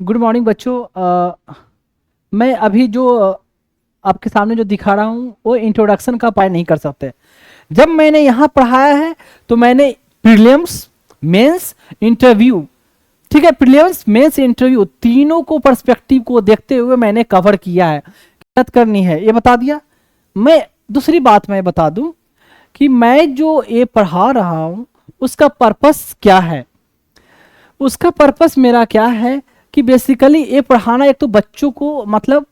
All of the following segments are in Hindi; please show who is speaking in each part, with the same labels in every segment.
Speaker 1: गुड मॉर्निंग बच्चों। मैं अभी जो आपके सामने जो दिखा रहा हूँ वो इंट्रोडक्शन का पार्ट नहीं कर सकते। जब मैंने यहाँ पढ़ाया है तो मैंने प्रीलिम्स, मेंस, इंटरव्यू, ठीक है, प्रीलिम्स मेंस इंटरव्यू तीनों को पर्सपेक्टिव को देखते हुए मैंने कवर किया है। मेहनत करनी है ये बता दिया। मैं दूसरी बात मैं बता दूं कि मैं जो ये पढ़ा रहा हूँ उसका पर्पस क्या है। उसका पर्पस मेरा क्या है कि बेसिकली ये पढ़ाना एक तो बच्चों को मतलब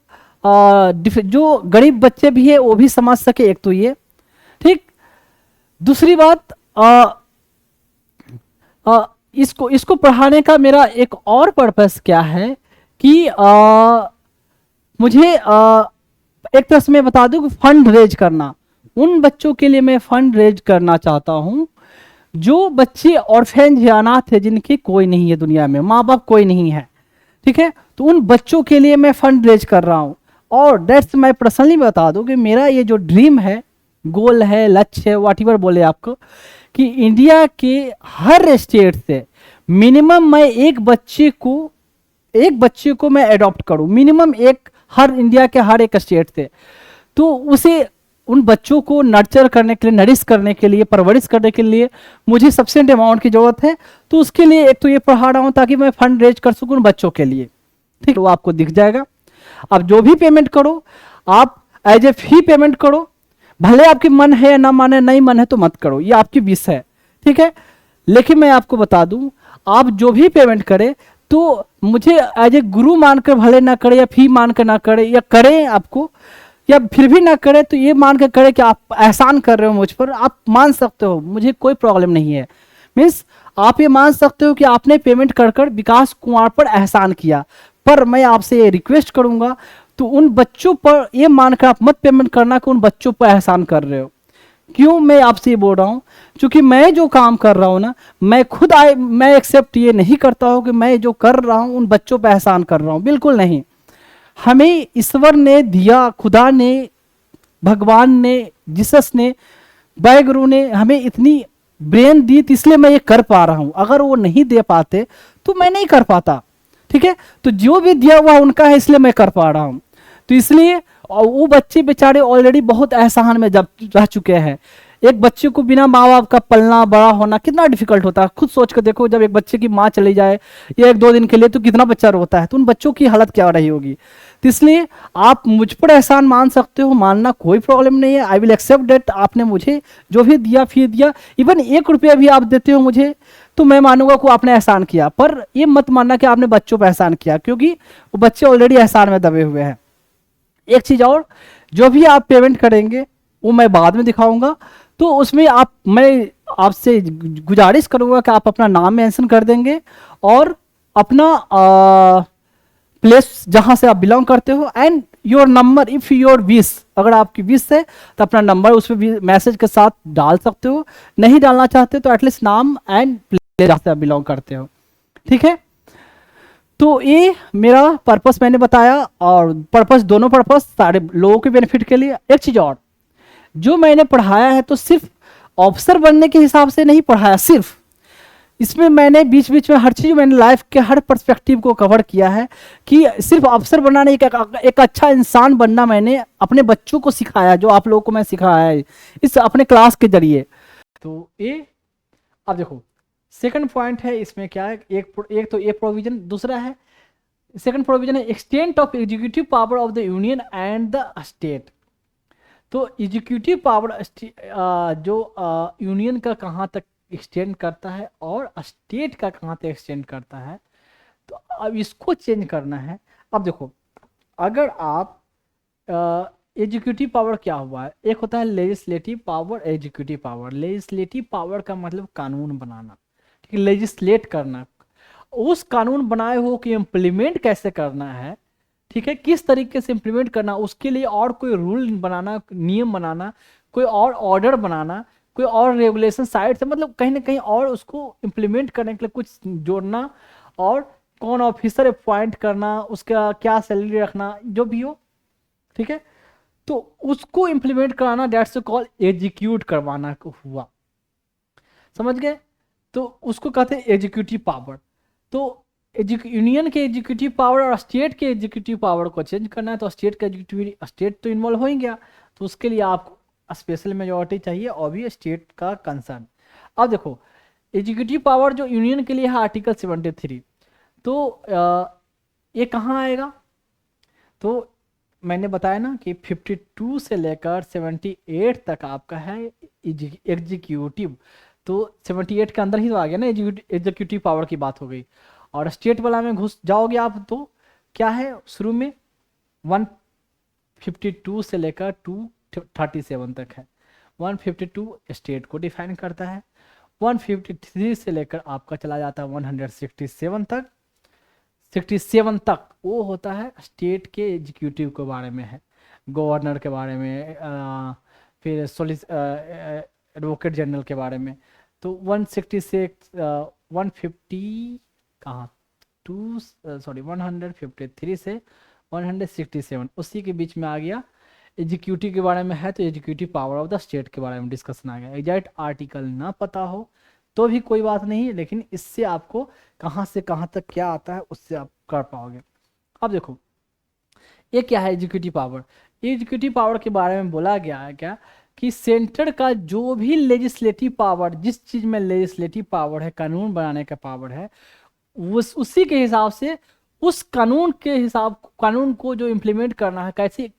Speaker 1: जो गरीब बच्चे भी है वो भी समझ सके, एक तो ये ठीक। दूसरी बात इसको इसको पढ़ाने का मेरा एक और पर्पस क्या है कि मुझे एक तरह से मैं बता दूं कि फंड रेज करना। उन बच्चों के लिए मैं फंड रेज करना चाहता हूं जो बच्चे ऑर्फेन या अनाथ है, जिनके कोई नहीं है दुनिया में, माँ बाप कोई नहीं है, ठीक है। तो उन बच्चों के लिए मैं फंड रेज कर रहा हूँ। और डेट्स मैं पर्सनली बता दूं कि मेरा ये जो ड्रीम है, गोल है, लक्ष्य है, वाट एवर बोले आपको, कि इंडिया के हर स्टेट से मिनिमम मैं एक बच्चे को मैं अडॉप्ट करूं, मिनिमम एक, हर इंडिया के हर एक स्टेट से। तो उसे उन बच्चों को नर्चर करने के लिए, नरिश करने के लिए, परवरिश करने के लिए मुझे सफिशिएंट अमाउंट की जरूरत है। तो उसके लिए एक तो ये पढ़ा रहा हूं ताकि मैं फंड रेज कर सकूं उन बच्चों के लिए, ठीक है। वो आपको दिख जाएगा। आप जो भी पेमेंट करो आप एज ए फी पेमेंट करो, भले आपकी मन है या ना माने, नहीं मन है तो मत करो, ये आपकी विश है, ठीक है। लेकिन मैं आपको बता दूं, आप जो भी पेमेंट करें तो मुझे एज ए गुरु मानकर भले ना करे, या फी मानकर ना करे, या करें आपको, या फिर भी ना करे तो ये मान कर करे कि आप एहसान कर रहे हो मुझ पर। आप मान सकते हो, मुझे कोई प्रॉब्लम नहीं है। मीन्स आप ये मान सकते हो कि आपने पेमेंट कर कर विकास कुमार पर एहसान किया। पर मैं आपसे ये रिक्वेस्ट करूंगा तो उन बच्चों पर ये मानकर आप मत पेमेंट करना कि उन बच्चों पर एहसान कर रहे हो। क्यों मैं आपसे ये बोल रहा हूँ? क्योंकि मैं जो काम कर रहा हूँ ना, मैं खुद मैं एक्सेप्ट ये नहीं करता हूँ कि मैं जो कर रहा हूँ उन बच्चों पर एहसान कर रहा हूँ, बिल्कुल नहीं। हमें ईश्वर ने दिया, खुदा ने, भगवान ने, जीसस ने, वाहेगुरु ने हमें इतनी ब्रेन दी, तो इसलिए मैं ये कर पा रहा हूं। अगर वो नहीं दे पाते तो मैं नहीं कर पाता, ठीक है। तो जो भी दिया हुआ उनका है, इसलिए मैं कर पा रहा हूं। तो इसलिए वो बच्चे बेचारे ऑलरेडी बहुत एहसान में जब रह चुके हैं। एक बच्चे को बिना माँ बाप का पलना बड़ा होना कितना डिफिकल्ट होता है, खुद सोच कर देखो। जब एक बच्चे की माँ चली जाए या एक दो दिन के लिए तो कितना बच्चा रोता है, तो उन बच्चों की हालत क्या रही होगी। तो इसलिए आप मुझ पर एहसान मान सकते हो, मानना कोई प्रॉब्लम नहीं है। I will accept that. आपने मुझे जो भी दिया, फी दिया, इवन 1 रुपया भी आप देते हो मुझे, तो मैं मानूंगा को आपने एहसान किया। पर ये मत मानना कि आपने बच्चों पर एहसान किया, क्योंकि वो बच्चे ऑलरेडी एहसान में दबे हुए हैं। एक चीज और, जो भी आप पेमेंट करेंगे वो मैं बाद में दिखाऊंगा, तो उसमें मैं आपसे गुजारिश करूंगा कि आप अपना नाम मेंशन कर देंगे और अपना प्लेस जहां से आप बिलोंग करते हो, and your number if your wish, अगर आपकी विश है तो अपना नंबर उसमें भी मैसेज के साथ डाल सकते हो। नहीं डालना चाहते तो एटलीस्ट नाम एंड प्लेस जहां से आप बिलोंग करते हो, ठीक है। तो ये मेरा पर्पस मैंने बताया, और पर्पस दोनों पर्पस सारे लोगों के बेनिफिट के लिए। एक चीज और, जो मैंने पढ़ाया है तो सिर्फ ऑफिसर बनने के हिसाब से नहीं पढ़ाया, सिर्फ इसमें मैंने बीच बीच में हर चीज, मैंने लाइफ के हर पर्सपेक्टिव को कवर किया है कि सिर्फ अफसर बनना नहीं, एक अच्छा इंसान बनना मैंने अपने बच्चों को सिखाया, जो आप लोगों को मैं सिखाया है इस अपने क्लास के जरिए। तो ये अब देखो, सेकंड पॉइंट है इसमें क्या है, एक तो ये प्रोविजन, दूसरा है सेकंड प्रोविजन है extent of executive power of the union and the state. तो एग्जीक्यूटिव पावर जो यूनियन का कहाँ तक एक्सटेंड करता है और स्टेट का कहाँ तक एक्सटेंड करता है, तो अब इसको चेंज करना है। अब देखो, अगर आप एग्जीक्यूटिव पावर क्या हुआ है, एक होता है legislative power, executive power. Legislative power का मतलब कानून बनाना, ठीक है, लेजिस्लेट करना, उस कानून बनाए हो कि इम्प्लीमेंट कैसे करना है, ठीक है, किस तरीके से इम्प्लीमेंट करना, उसके लिए और कोई रूल बनाना, नियम बनाना, कोई और ऑर्डर बनाना, कोई और रेगुलेशन साइड से, मतलब कहीं ना कहीं और उसको इम्प्लीमेंट करने के लिए कुछ जोड़ना, और कौन ऑफिसर अपॉइंट करना, उसका क्या सैलरी रखना, जो भी हो, ठीक है। तो उसको इम्प्लीमेंट कराना, डेट्स कॉल एग्जीक्यूट करवाना हुआ, समझ गए। तो उसको कहते हैं एग्जीक्यूटिव पावर। तो यूनियन के एग्जीक्यूटिव पावर और स्टेट के एग्जीक्यूटिव पावर को चेंज करना है, तो स्टेट का एग्जीक्यूटिव, स्टेट तो इन्वॉल्व हो ही गया, तो उसके लिए आपको स्पेशल मेजोरिटी चाहिए और भी स्टेट का कंसर्न। अब देखो एग्जीक्यूटिव पावर जो यूनियन के लिए है आर्टिकल 73, तो ये कहाँ आएगा, तो मैंने बताया ना कि 52 से लेकर 78 तक आपका है एग्जीक्यूटिव, तो 78 के अंदर ही तो आ गया ना, एग्जीक्यूटिव पावर की बात हो गई। और स्टेट वाला में घुस जाओगे आप तो क्या है, शुरू में 152 से लेकर 237 तक है। 152 स्टेट को डिफाइन करता है, 153 से लेकर आपका चला जाता है 167 तक, 67 तक वो होता है स्टेट के एग्जीक्यूटिव के बारे में है, गवर्नर के बारे में, फिर एडवोकेट जनरल के बारे में। तो 166 150 कहाँ, 153 से 167 उसी के बीच में आ गया, एग्जीक्यूटिव के बारे में है, तो executive power of the state के बारे में डिस्कशन आ गया। एग्जैक्ट आर्टिकल ना पता हो तो भी कोई बात नहीं है, लेकिन इससे आपको कहाँ से कहाँ तक क्या आता है उससे आप कर पाओगे। अब देखो ये क्या है एग्जीक्यूटिव पावर, एग्जीक्यूटिव पावर के बारे में बोला गया है क्या कि सेंटर का जो भी लेजिस्लेटिव पावर, जिस चीज में लेजिस्लेटिव पावर है, कानून बनाने का पावर है, उसी के हिसाब से उस कानून के हिसाब, कानून को जो इम्प्लीमेंट करना है, कैसे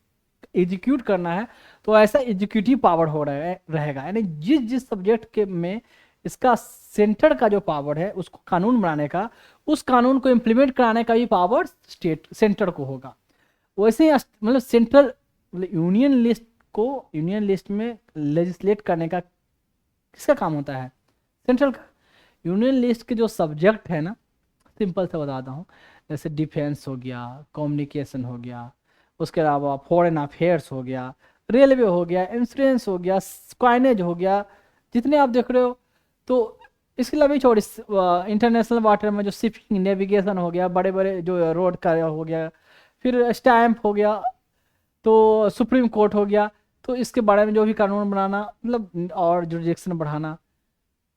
Speaker 1: एग्जीक्यूट करना है, तो ऐसा एग्जीक्यूटिव पावर हो रहा है रहेगा। यानी जिस जिस सब्जेक्ट के में इसका सेंटर का जो पावर है उसको कानून बनाने का, उस कानून को इम्प्लीमेंट कराने का भी पावर स्टेट सेंटर को होगा। वैसे ही मतलब सेंट्रल यूनियन लिस्ट को, यूनियन लिस्ट में लेजिस्लेट करने का किसका काम होता है, सेंट्रल का। यूनियन लिस्ट के जो सब्जेक्ट है ना, सिंपल से बताता हूँ, जैसे डिफेंस हो गया, कम्युनिकेशन हो गया, उसके अलावा फॉरेन अफेयर्स हो गया, रेलवे हो गया, इंश्योरेंस हो गया, क्वाइनेज हो गया, जितने आप देख रहे हो। तो इसके अलावा छोड़ इंटरनेशनल वाटर में जो शिपिंग नेविगेशन हो गया, बड़े बड़े जो रोड का हो गया, फिर स्टैंप हो गया, तो सुप्रीम कोर्ट हो गया, तो इसके बारे में जो भी कानून बनाना, मतलब और जुरिडिक्शन बढ़ाना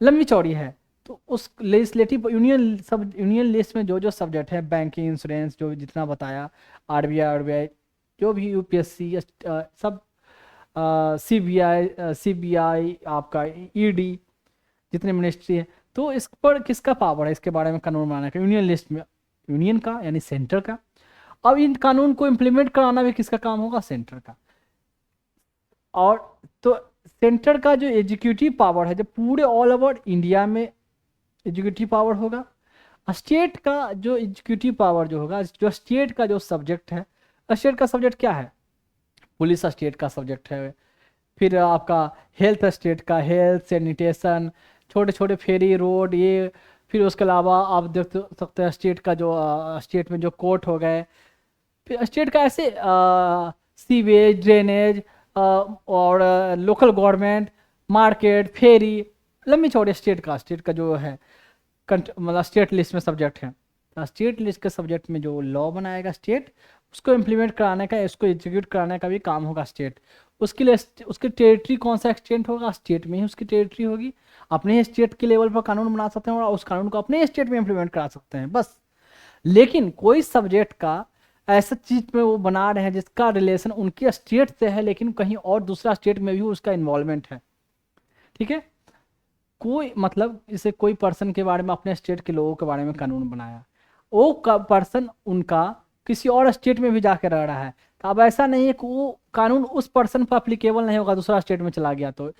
Speaker 1: लंबी चौड़ी है। तो उस लेजिस्लेटिव यूनियन लिस्ट में जो जो सब्जेक्ट है, बैंकिंग, इंश्योरेंस, जो जितना बताया, आरबीआई, जो भी यूपीएससी, सब, सीबीआई आपका, ईडी, जितने मिनिस्ट्री है, तो इस पर किसका पावर है इसके बारे में कानून बनाने का, यूनियन लिस्ट में यूनियन का यानी सेंटर का। अब इन कानून को इम्प्लीमेंट कराना भी किसका काम होगा, सेंटर का। और तो सेंटर का जो एग्जीक्यूटिव पावर है, जो पूरे ऑल ओवर इंडिया में एग्जीक्यूटिव पावर होगा। स्टेट का जो एग्जीक्यूटिव पावर जो होगा, जो स्टेट का जो सब्जेक्ट है, स्टेट का सब्जेक्ट क्या है, पुलिस स्टेट का सब्जेक्ट है, फिर आपका हेल्थ स्टेट का, हेल्थ, सैनिटेशन, छोटे छोटे फेरी रोड ये, फिर उसके अलावा आप देख सकते हैं स्टेट का जो स्टेट में जो कोर्ट हो गए, फिर स्टेट का ऐसे सीवेज, ड्रेनेज, और लोकल गवर्नमेंट, मार्केट, फेरी, लंबी चौड़े स्टेट का जो है मतलब स्टेट लिस्ट में सब्जेक्ट है। स्टेट लिस्ट के सब्जेक्ट में जो लॉ बनाएगा स्टेट, उसको इम्प्लीमेंट कराने का, उसको एग्जीक्यूट कराने का भी काम होगा स्टेट। उसके लिए उसकी टेरिटरी कौन सा एक्सटेंट होगा, स्टेट में ही उसकी टेरिटरी होगी, अपने ही स्टेट के लेवल पर कानून बना सकते हैं और उस कानून को अपने स्टेट में इम्प्लीमेंट करा सकते हैं बस। लेकिन कोई सब्जेक्ट का ऐसा चीज में वो बना रहे हैं जिसका रिलेशन उनके स्टेट से है, लेकिन कहीं और दूसरा स्टेट में भी उसका इन्वॉल्वमेंट है, ठीक है। कोई मतलब जैसे कोई पर्सन के बारे में अपने स्टेट के लोगों के बारे में कानून बनाया, वो पर्सन उनका किसी और स्टेट में भी जाकर रह रहा है, तो अब ऐसा नहीं है कि वो कानून उस पर्सन पर अप्लीकेबल नहीं होगा, दूसरा स्टेट में चला गया तो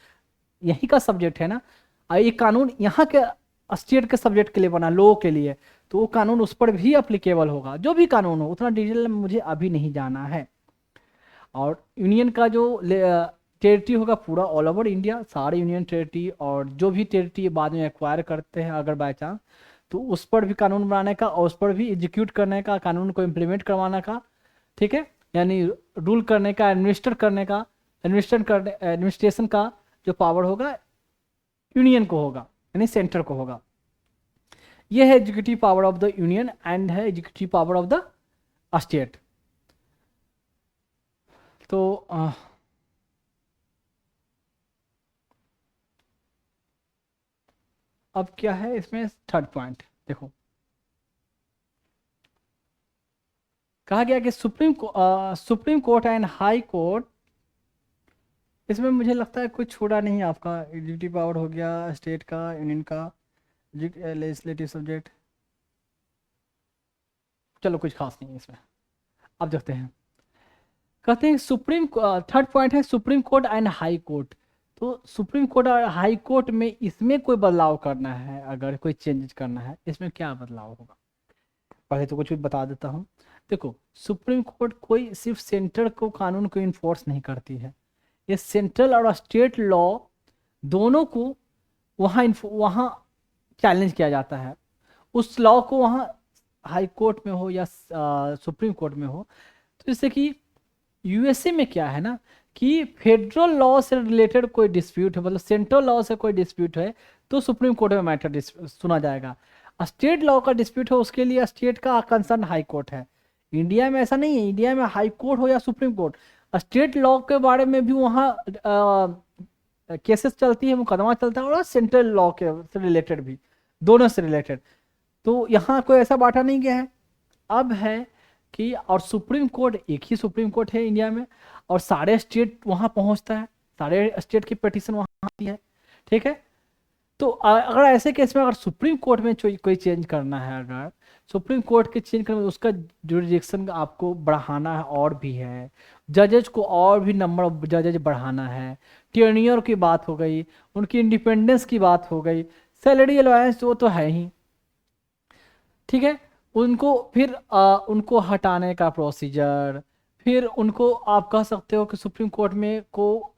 Speaker 1: यही का सब्जेक्ट है ना। ये कानून यहाँ के स्टेट के सब्जेक्ट के लिए बना, लोगों के लिए, तो वो कानून उस पर भी अप्लीकेबल होगा, जो भी कानून हो। उतना डिटेल में मुझे अभी नहीं जाना है। और यूनियन का जो टेरिटरी होगा पूरा ऑल ओवर इंडिया, सारे यूनियन टेरिटरी, और जो भी टेरिटरी बाद में एक्वायर करते हैं अगर बाय चांस, तो उस पर भी कानून बनाने का और उस पर भी एग्जीक्यूट करने का, कानून को इम्प्लीमेंट करवाने का, ठीक है, यानी रूल करने का, एडमिनिस्टर करने का, एडमिनिस्ट्रेशन का जो पावर होगा यूनियन को होगा, यानी सेंटर को होगा। यह है executive power of the union and है executive power of the state. तो अब क्या है इसमें थर्ड पॉइंट, देखो कहा गया कि supreme court and high court, इसमें मुझे लगता है कुछ छोड़ा नहीं आपका। एग्जीक्यूटिव पावर हो गया, स्टेट का, यूनियन का, लेजिस्लेटिव सब्जेक्ट, चलो कुछ खास नहीं है इसमें। अब देखते हैं, कहते हैं थर्ड पॉइंट है supreme court and high court. तो सुप्रीम कोर्ट और हाई कोर्ट में इसमें कोई बदलाव करना है, अगर कोई चेंजेस करना है, इसमें क्या बदलाव होगा? पहले तो कुछ भी बता देता हूँ। देखो, सुप्रीम कोर्ट कोई सिर्फ सेंटर को कानून को इन्फोर्स नहीं करती है, ये सेंट्रल और स्टेट लॉ दोनों को वहाँ चैलेंज किया जाता है। उस लॉ को वहाँ हाई कोर्ट में हो या सुप्रीम कोर्ट में हो। तो जैसे कि यूएसए में क्या है ना, कि फेडरल लॉ से रिलेटेड कोई डिस्प्यूट है, मतलब सेंट्रल लॉ से कोई डिस्प्यूट है, तो सुप्रीम कोर्ट में मैटर सुना जाएगा। स्टेट लॉ का डिस्प्यूट है, उसके लिए स्टेट का कंसर्न हाई कोर्ट है। इंडिया में ऐसा नहीं है, इंडिया में हाई कोर्ट हो या सुप्रीम कोर्ट, स्टेट लॉ के बारे में भी वहाँ केसेस चलती है, मुकदमा चलता है, और सेंट्रल लॉ के से रिलेटेड भी, दोनों से रिलेटेड। तो यहाँ कोई ऐसा बांटा नहीं गया है। अब है कि और सुप्रीम कोर्ट, एक ही सुप्रीम कोर्ट है इंडिया में, और सारे स्टेट वहाँ पहुँचता है, सारे स्टेट की पिटीशन वहाँ आती है, ठीक है। तो अगर ऐसे केस में अगर सुप्रीम कोर्ट में कोई चेंज करना है, अगर सुप्रीम कोर्ट के चेंज करने में उसका जुरिडिक्शन आपको बढ़ाना है, और भी है, जजेज को और भी नंबर ऑफ जजेज बढ़ाना है, टेन्योर की बात हो गई, उनकी इंडिपेंडेंस की बात हो गई, सैलरी अलाउंस वो तो है ही, ठीक है। उनको फिर उनको हटाने का प्रोसीजर, फिर उनको आप कह सकते हो कि सुप्रीम कोर्ट में को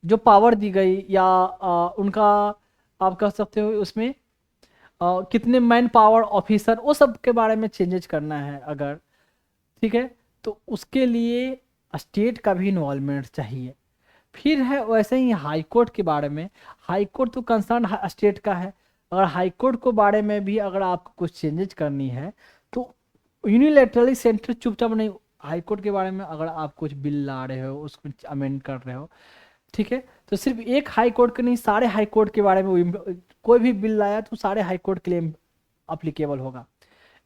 Speaker 1: जो पावर दी गई, या उनका आप कह सकते हो उसमें कितने मैन पावर ऑफिसर, वो सब के बारे में चेंजेस करना है अगर, ठीक है। तो उसके लिए स्टेट का भी इन्वॉल्वमेंट चाहिए। फिर है वैसे ही हाई कोर्ट के बारे में, हाई कोर्ट तो कंसर्न स्टेट का है, अगर हाई कोर्ट को बारे में भी अगर आपको कुछ चेंजेस करनी है, तो यूनिलेटरली सेंटर चुपचाप नहीं, हाई कोर्ट के बारे में अगर आप कुछ बिल ला रहे हो, उसको अमेंड कर रहे हो, ठीक है, तो सिर्फ एक हाई कोर्ट के नहीं, सारे हाई कोर्ट के बारे में कोई भी बिल लाया तो सारे हाई कोर्ट के लिए अप्लीकेबल होगा।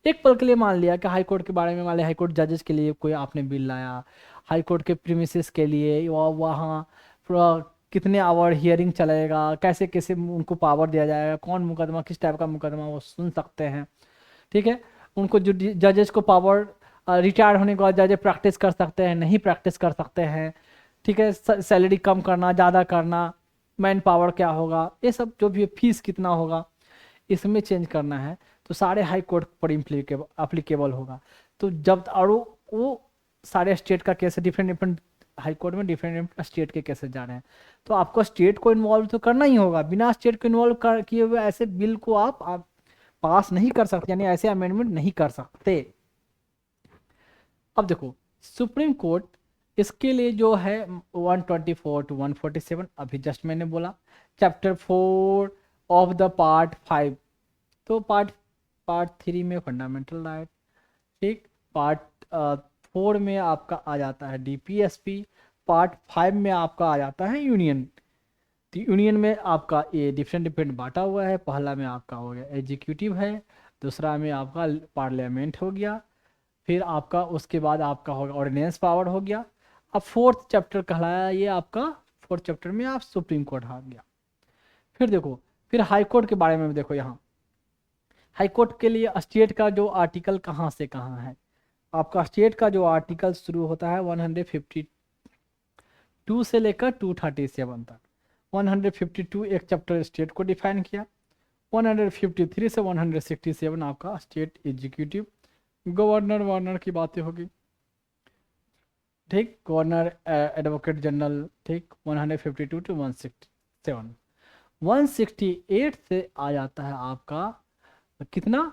Speaker 1: एक पल के लिए मान लिया कि हाई कोर्ट के बारे में, मान लिया हाई कोर्ट जजेस के लिए कोई आपने बिल लाया, हाई कोर्ट के प्रीमिसेस के लिए, वहाँ कितने आवर हियरिंग चलेगा, कैसे कैसे उनको पावर दिया जाएगा, कौन मुकदमा, किस टाइप का मुकदमा वो सुन सकते हैं, ठीक है। उनको जो जजेस को पावर, रिटायर होने के बाद जजेस प्रैक्टिस कर सकते हैं, नहीं प्रैक्टिस कर सकते हैं, ठीक है। सैलरी कम करना, ज़्यादा करना, मैन पावर क्या होगा, ये सब जो भी फीस कितना होगा, इसमें चेंज करना है, तो सारे हाई कोर्ट पर अप्लीकेबल होगा। तो जब और वो सारे स्टेट का case, different different high court में डिफरेंट स्टेट के केसेस जा रहे हैं, तो आपको स्टेट को इन्वॉल्व तो करना ही होगा। बिना स्टेट को इन्वॉल्व किए हुए ऐसे बिल को आप पास नहीं कर सकते, यानी ऐसे अमेंडमेंट नहीं कर सकते। अब देखो, सुप्रीम कोर्ट इसके लिए जो है 124 to 147, अभी जस्ट मैंने बोला, चैप्टर 4 ऑफ द पार्ट 5, तो पार्ट 3 में फंडामेंटल राइट, ठीक, पार्ट 4 में आपका आ जाता है डीपीएसपी, पार्ट 5 में आपका आ जाता है यूनियन। तो यूनियन में आपका ये डिफरेंट बांटा हुआ है, पहला में आपका हो गया एग्जीक्यूटिव है, दूसरा में आपका पार्लियामेंट हो गया, फिर आपका उसके बाद आपका होगा ऑर्डिनेंस पावर हो गया। अब फोर्थ चैप्टर कहलाया ये आपका, फोर्थ चैप्टर में आप सुप्रीम कोर्ट आ गया। फिर देखो, फिर हाई कोर्ट के बारे में देखो, यहाँ हाई कोर्ट के लिए स्टेट का जो आर्टिकल कहाँ से कहाँ है, आपका स्टेट का जो आर्टिकल शुरू होता है 152 से लेकर 237 तक। 152 एक चैप्टर स्टेट को डिफाइन किया, 153 से 167 आपका स्टेट एग्जीक्यूटिव, गवर्नर वार्नर की बातें होगी, ठीक, गवर्नर एडवोकेट जनरल, ठीक, 152 टू 167। 168 से आ जाता है आपका कितना,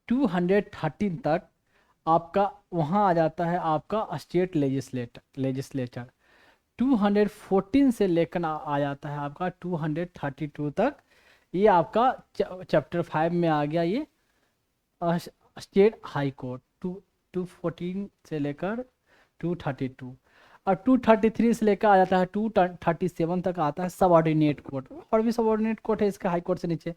Speaker 1: 213 तक आपका वहाँ आ जाता है आपका स्टेट लेजिस्लेचर। 214 से लेकर आ जाता है आपका 232 तक, ये आपका चैप्टर 5 में आ गया ये स्टेट हाई कोर्ट। 214 से लेकर 232, और 233 से लेकर आ जाता है 237 तक आता है सबऑर्डिनेट कोर्ट, और भी सबऑर्डिनेट कोर्ट है इसका हाई कोर्ट से नीचे,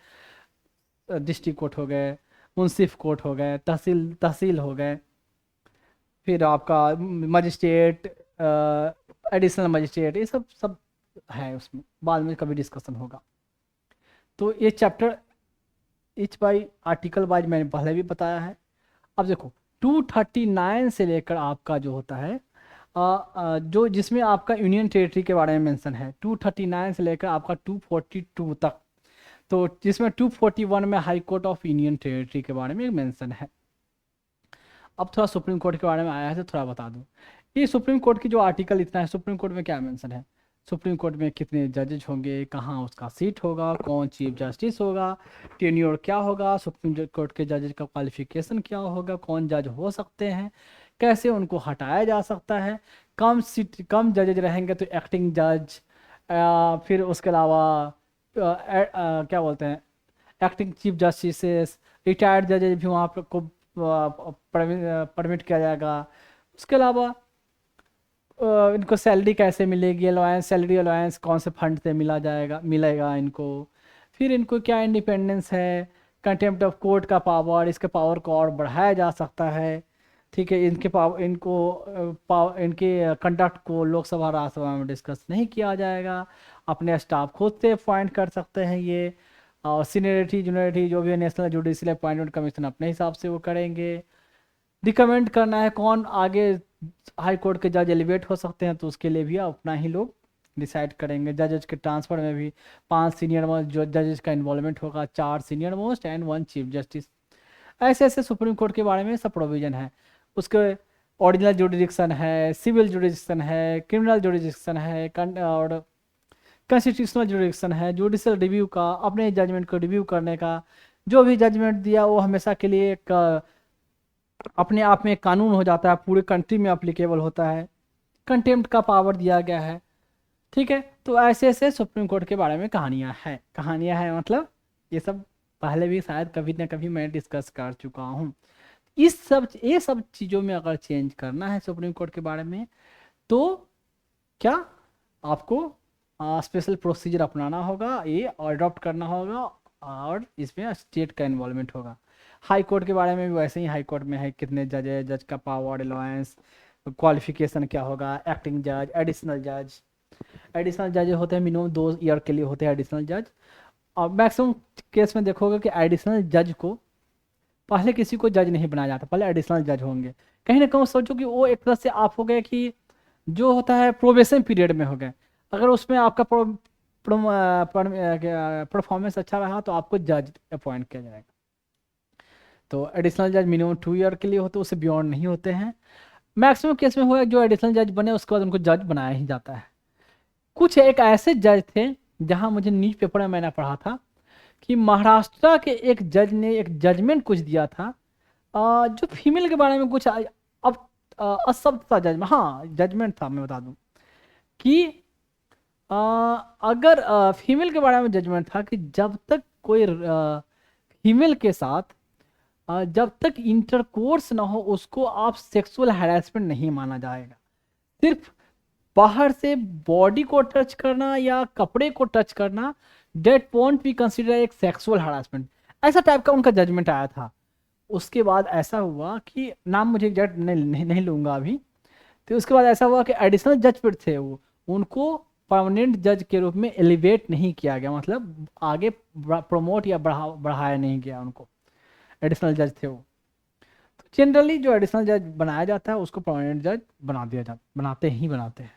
Speaker 1: डिस्ट्रिक्ट कोर्ट हो गए, मुंसिफ कोर्ट हो गए, तहसील तहसील हो गए, फिर आपका मजिस्ट्रेट, एडिशनल मजिस्ट्रेट, ये सब सब है उसमें, बाद में कभी डिस्कशन होगा। तो ये chapter etch by article wise मैंने पहले भी बताया है। अब देखो 239 से लेकर आपका जो होता है जो जिसमें आपका यूनियन टेरिटरी के बारे में मेंशन है, 239 से लेकर आपका 242 तक, तो जिसमें 241 में high court of union territory के बारे में मेंशन है। अब थोड़ा सुप्रीम कोर्ट के बारे में आया है तो थोड़ा बता दूं। ये सुप्रीम कोर्ट की जो आर्टिकल इतना है, सुप्रीम कोर्ट में क्या मेंशन है, सुप्रीम कोर्ट में कितने जजेज होंगे, कहाँ उसका सीट होगा, कौन चीफ जस्टिस होगा, टेन्योर क्या होगा, सुप्रीम कोर्ट के जजेज का क्वालिफिकेशन क्या होगा, कौन जज हो सकते हैं, कैसे उनको हटाया जा सकता है, कम जजेज रहेंगे तो एक्टिंग जज, फिर उसके अलावा क्या बोलते हैं, एक्टिंग चीफ जस्टिस, रिटायर्ड जजेज भी वहाँ पर को परमिट किया जाएगा। उसके अलावा इनको सैलरी कैसे मिलेगी, अलाउंस, सैलरी अलाउंस कौन से फंड से मिलेगा इनको, फिर इनको क्या इंडिपेंडेंस है, कंटेम्प्ट ऑफ कोर्ट का पावर, इसके पावर को और बढ़ाया जा सकता है, ठीक है, इनके पावर इनके कंडक्ट को लोकसभा राज्यसभा में डिस्कस नहीं किया जाएगा, अपने स्टाफ खुद से अपॉइंट कर सकते हैं ये, और सीनियरिटी जूनियरिटी जो भी है नेशनल जुडिशियल अपॉइंटमेंट कमीशन अपने हिसाब से वो करेंगे। रिकमेंड करना है कौन आगे हाई कोर्ट के जज एलिवेट हो सकते हैं, तो उसके लिए भी अपना ही लोग डिसाइड करेंगे। जजेस के ट्रांसफर में भी 5 सीनियर मोस्ट जो जजेस का इन्वॉल्वमेंट होगा, 4 senior most and 1 chief justice. ऐसे ऐसे सुप्रीम कोर्ट के बारे में सब प्रोविजन है। उसके ऑर्डिनल जुडिडिक्शन है, सिविल जुडिडिक्शन है, क्रिमिनल जुडिडिक्शन है, और कॉन्स्टिट्यूशनल जुडिडिक्शन है, जुडिशियल रिव्यू का, अपने जजमेंट को रिव्यू करने का, जो भी जजमेंट दिया वो हमेशा के लिए एक अपने आप में एक कानून हो जाता है, पूरे कंट्री में अप्लीकेबल होता है, कंटेम्प्ट का पावर दिया गया है, ठीक है। तो ऐसे ऐसे सुप्रीम कोर्ट के बारे में कहानियां हैं मतलब ये सब पहले भी शायद कभी ना कभी मैं डिस्कस कर चुका हूँ। ये सब चीज़ों में अगर चेंज करना है सुप्रीम कोर्ट के बारे में, तो क्या आपको स्पेशल प्रोसीजर अपनाना होगा, ये अडॉप्ट करना होगा, और इसमें स्टेट का इन्वॉल्वमेंट होगा। हाई कोर्ट के बारे में भी वैसे ही, हाई कोर्ट में है कितने जज है, जज का पावर, अलाउंस, क्वालिफिकेशन क्या होगा, एक्टिंग जज, एडिशनल जज होते हैं मिनिमम 2 ईयर के लिए होते हैं एडिशनल जज। और मैक्सिमम केस में देखोगे कि एडिशनल जज को पहले किसी को जज नहीं बनाया जाता, पहले एडिशनल जज होंगे। कहीं ना कहीं सोचो कि वो एक तरह से आप हो गए कि जो होता है प्रोबेशन पीरियड में हो गए, अगर उसमें आपका परफॉर्मेंस अच्छा रहा तो आपको जज अपॉइंट किया जाएगा। तो एडिशनल जज मिनिमम 2 ईयर के लिए होते हैं, उससे बियॉन्ड नहीं होते हैं। मैक्सिमम केस में हुआ जो एडिशनल जज बने उसके बाद उनको जज बनाया ही जाता है। कुछ एक ऐसे जज थे जहां मुझे न्यूज पेपर में मैंने पढ़ा था कि महाराष्ट्र के एक जज ने एक जजमेंट कुछ दिया था जो फीमेल के बारे में कुछ अब अशब्द था जजमेंट, हाँ जजमेंट था, मैं बता दूं कि अगर फीमेल के बारे में जजमेंट था कि जब तक कोई फीमेल के साथ जब तक इंटरकोर्स ना हो उसको आप सेक्सुअल हैरेसमेंट नहीं माना जाएगा। सिर्फ बाहर से बॉडी को टच करना या कपड़े को टच करना, डेट वॉन्ट बी कंसिडर एक सेक्सुअल हैरेसमेंट, ऐसा टाइप का उनका जजमेंट आया था। उसके बाद ऐसा हुआ कि नाम मुझे एग्जैक्ट नहीं लूंगा अभी, तो उसके बाद ऐसा हुआ कि एडिशनल जज पर थे वो, उनको परमानेंट जज के रूप में एलिवेट नहीं किया गया, मतलब आगे प्रमोट या बढ़ाया नहीं गया उनको, एडिशनल जज थे वो। तो जनरली जो एडिशनल जज बनाया जाता है उसको परमानेंट जज बनाते हैं।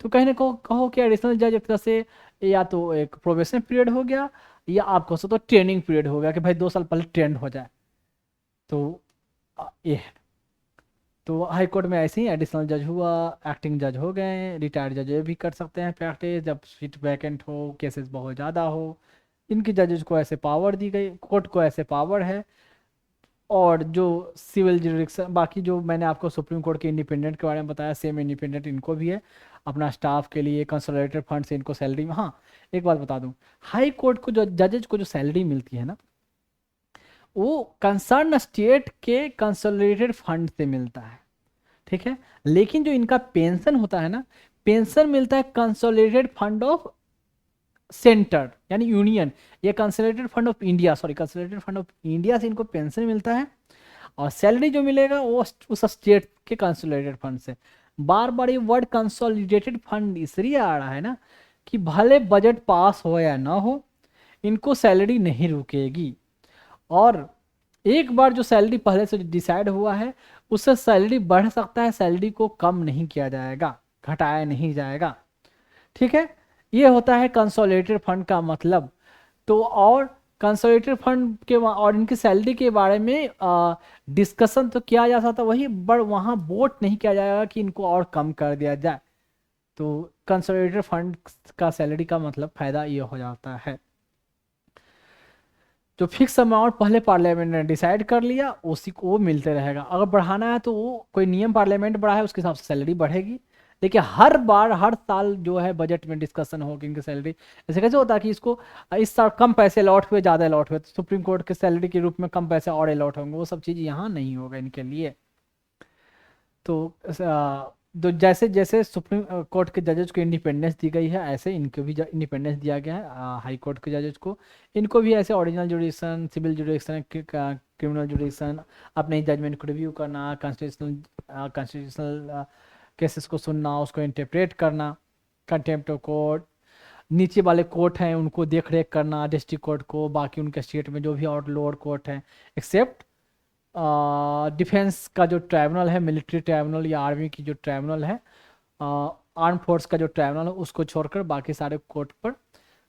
Speaker 1: तो कहीं ना कहो कि एडिशनल जज एक तरह से या तो एक प्रोबेशन पीरियड हो गया, या आप कहो तो ट्रेनिंग पीरियड हो गया कि भाई 2 साल पहले ट्रेंड हो जाए। तो ये है। तो हाई कोर्ट में ऐसे ही एडिशनल जज हुआ, एक्टिंग जज हो गए, रिटायर्ड जज भी कर सकते हैं प्रैक्टिस जब सीट वैकेंट हो, केसेस बहुत ज़्यादा हो, इनकी जजेस को ऐसे पावर दी गई, कोर्ट को ऐसे पावर है। और जो सिविल जुरिडिक्शन, बाकी जो मैंने आपको सुप्रीम कोर्ट के इंडिपेंडेंट के बारे में बताया, सेम इंडिपेंडेंट इनको भी है, अपना स्टाफ के लिए कंसोलिडेटेड फंड से इनको सैलरी में। हाँ एक बात बता दूं, हाई कोर्ट को जो जजेज को जो सैलरी मिलती है ना, वो कंसर्न स्टेट के कंसोलिडेटेड फंड से मिलता है, ठीक है। लेकिन जो इनका पेंशन होता है ना, पेंशन मिलता है कंसोलिडेटेड फंड ऑफ सेंटर यानी यूनियन, ये consolidated fund of India, sorry consolidated fund of India से इनको पेंशन मिलता है, और सैलरी जो मिलेगा वो उस स्टेट के कंसोलिडेटेड फंड से। बार बार ये वर्ड कंसोलिडेटेड फंड इसलिए आ रहा है ना कि भले बजट पास हो या ना हो, इनको सैलरी नहीं रुकेगी, और एक बार जो सैलरी पहले से डिसाइड हुआ है उससे सैलरी बढ़ सकता है, सैलरी को कम नहीं किया जाएगा, घटाया नहीं जाएगा। ठीक है, ये होता है कंसोलिडेटेड फंड का मतलब। तो और कंसोलिडेटेड फंड के और इनकी सैलरी के बारे में डिस्कशन तो किया जा सकता वही, बट वहाँ वोट नहीं किया जाएगा कि इनको और कम कर दिया जाए। तो कंसोलिडेटेड फंड का सैलरी का मतलब फायदा ये हो जाता है, जो फिक्स अमाउंट पहले पार्लियामेंट ने डिसाइड कर लिया उसी को वो मिलते रहेगा। अगर बढ़ाना है तो वो कोई नियम पार्लियामेंट बढ़ा है उसके हिसाब से सैलरी बढ़ेगी। देखिए हर बार हर साल जो है बजट में डिस्कशन हो कि इनकी सैलरी, ऐसे कैसे होता है कि इसको इस साल कम पैसे अलॉट हुए ज़्यादा अलॉट हुए तो सुप्रीम कोर्ट के सैलरी के रूप में कम पैसे और अलॉट होंगे, वो सब चीज़ यहाँ नहीं होगा इनके लिए। तो तो जैसे जैसे सुप्रीम कोर्ट के जजेस को इंडिपेंडेंस दी गई है ऐसे इनको भी इंडिपेंडेंस दिया गया है, हाई कोर्ट के जजेस को, इनको भी ऐसे original jurisdiction, civil jurisdiction, criminal jurisdiction, अपने जजमेंट को रिव्यू करना, कॉन्स्टिट्यूशनल केसेस को सुनना, उसको इंटरप्रेट करना, कंटेम्प्ट ऑफ कोर्ट, नीचे वाले कोर्ट हैं उनको देख रेख करना, डिस्ट्रिक्ट कोर्ट को, बाकी उनके स्टेट में जो भी और लोअर कोर्ट हैं, एक्सेप्ट डिफेंस का जो ट्राइब्यूनल है, मिलिट्री ट्राइब्यूनल या आर्मी की जो ट्राइब्यूनल है, आर्म फोर्स का जो ट्राइब्यूनल है उसको छोड़कर बाकी सारे कोर्ट पर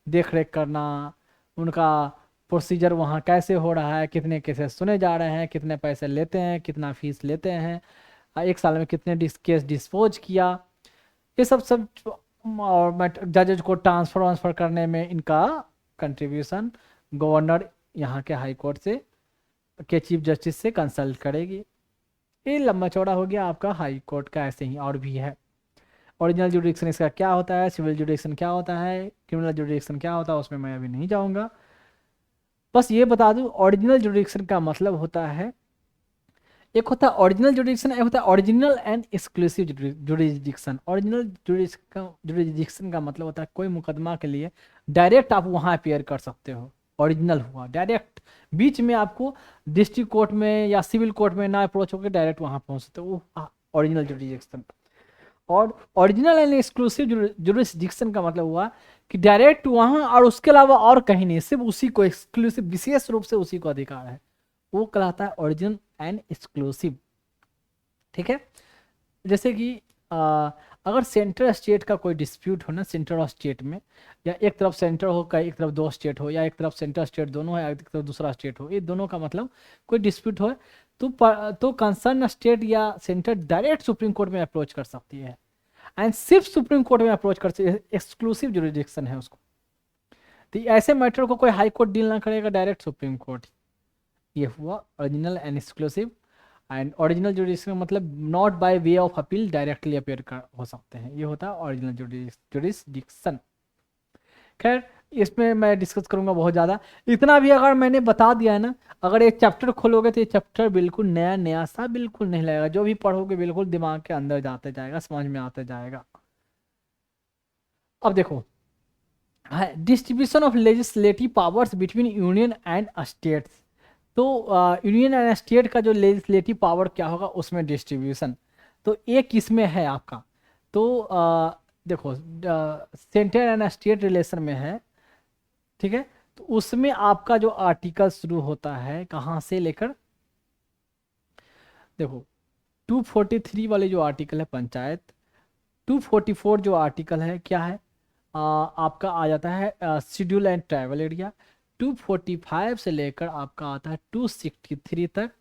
Speaker 1: देख रेख करना, उनका प्रोसीजर वहाँ कैसे हो रहा है, कितने केसेस सुने जा रहे हैं, कितने पैसे लेते हैं, कितना फीस लेते हैं, एक साल में कितने केस डिस्पोज किया, ये सब और जजेज को ट्रांसफर करने में इनका कंट्रीब्यूशन गवर्नर यहाँ के हाई कोर्ट से के चीफ जस्टिस से कंसल्ट करेगी। ये लंबा चौड़ा हो गया आपका हाई कोर्ट का, ऐसे ही और भी है। ओरिजिनल जुडिक्शन इसका क्या होता है, सिविल जुडिक्शन क्या होता है, क्रिमिनल जुडिक्शन क्या होता है, उसमें मैं अभी नहीं जाऊंगा। बस ये बता दूं ओरिजिनल जुडिक्शन का मतलब होता है, एक होता है ओरिजिनल जुडिक्शन, एक होता है ओरिजिनल एंड एक्सक्लूसिव जुडिक्शन। ओरिजिनल जुडिक्शन का मतलब होता है कोई मुकदमा के लिए डायरेक्ट आप वहाँ अपेयर कर सकते हो, ओरिजिनल हुआ डायरेक्ट, बीच में आपको डिस्ट्रिक्ट कोर्ट में या सिविल कोर्ट में ना अप्रोच होकर डायरेक्ट वहाँ पहुँच सकते हो, वो ओरिजिनल जुडिक्शन। और ओरिजिनल एंड एक्सक्लूसिव जुरिस्डिक्शन का मतलब हुआ कि डायरेक्ट वहाँ और उसके अलावा और कहीं नहीं, सिर्फ उसी को एक्सक्लूसिव विशेष रूप से उसी को अधिकार है, वो कहलाता है ओरिजिनल एंड एक्सक्लूसिव। ठीक है, जैसे कि अगर सेंटर स्टेट का कोई डिस्प्यूट हो ना, सेंटर और स्टेट में, या एक तरफ सेंटर हो एक तरफ दो स्टेट हो, या एक तरफ सेंटर स्टेट दोनों है एक तरफ दूसरा स्टेट हो, ये दोनों का मतलब कोई डिस्प्यूट हो तो कंसर्न स्टेट या सेंटर डायरेक्ट सुप्रीम कोर्ट में अप्रोच कर सकती है, एंड सिर्फ सुप्रीम कोर्ट में अप्रोच कर सकती है, एक्सक्लूसिव जुरिडिक्शन है उसको। तो ऐसे मैटर को कोई हाई कोर्ट डील ना करेगा, डायरेक्ट सुप्रीम कोर्ट। ये हुआ original and exclusive. And original jurisdiction मतलब not by way of appeal, directly appear कर हो सकते हैं, ये होता है ओरिजिनल जुडिक्शन। खैर इसमें मैं डिस्कस करूंगा बहुत ज़्यादा, इतना भी अगर मैंने बता दिया है ना, अगर एक चैप्टर खोलोगे तो ये चैप्टर बिल्कुल नया नया सा बिल्कुल नहीं लगेगा, जो भी पढ़ोगे बिल्कुल दिमाग के अंदर जाते जाएगा, समझ में आते जाएगा। अब देखो distribution of legislative powers between union and states. तो यूनियन एंड स्टेट का जो लेजिस्लेटिव पावर क्या होगा उसमें डिस्ट्रीब्यूशन, तो एक इसमें है आपका, तो देखो सेंटर एंड स्टेट रिलेशन में है, ठीक है, तो उसमें आपका जो आर्टिकल शुरू होता है कहाँ से लेकर, देखो 243 वाले जो आर्टिकल है पंचायत, 244 जो आर्टिकल है क्या है, आपका आ जाता है शेड्यूल एंड ट्राइबल एरिया, 245 से लेकर आपका आता है 263 तक,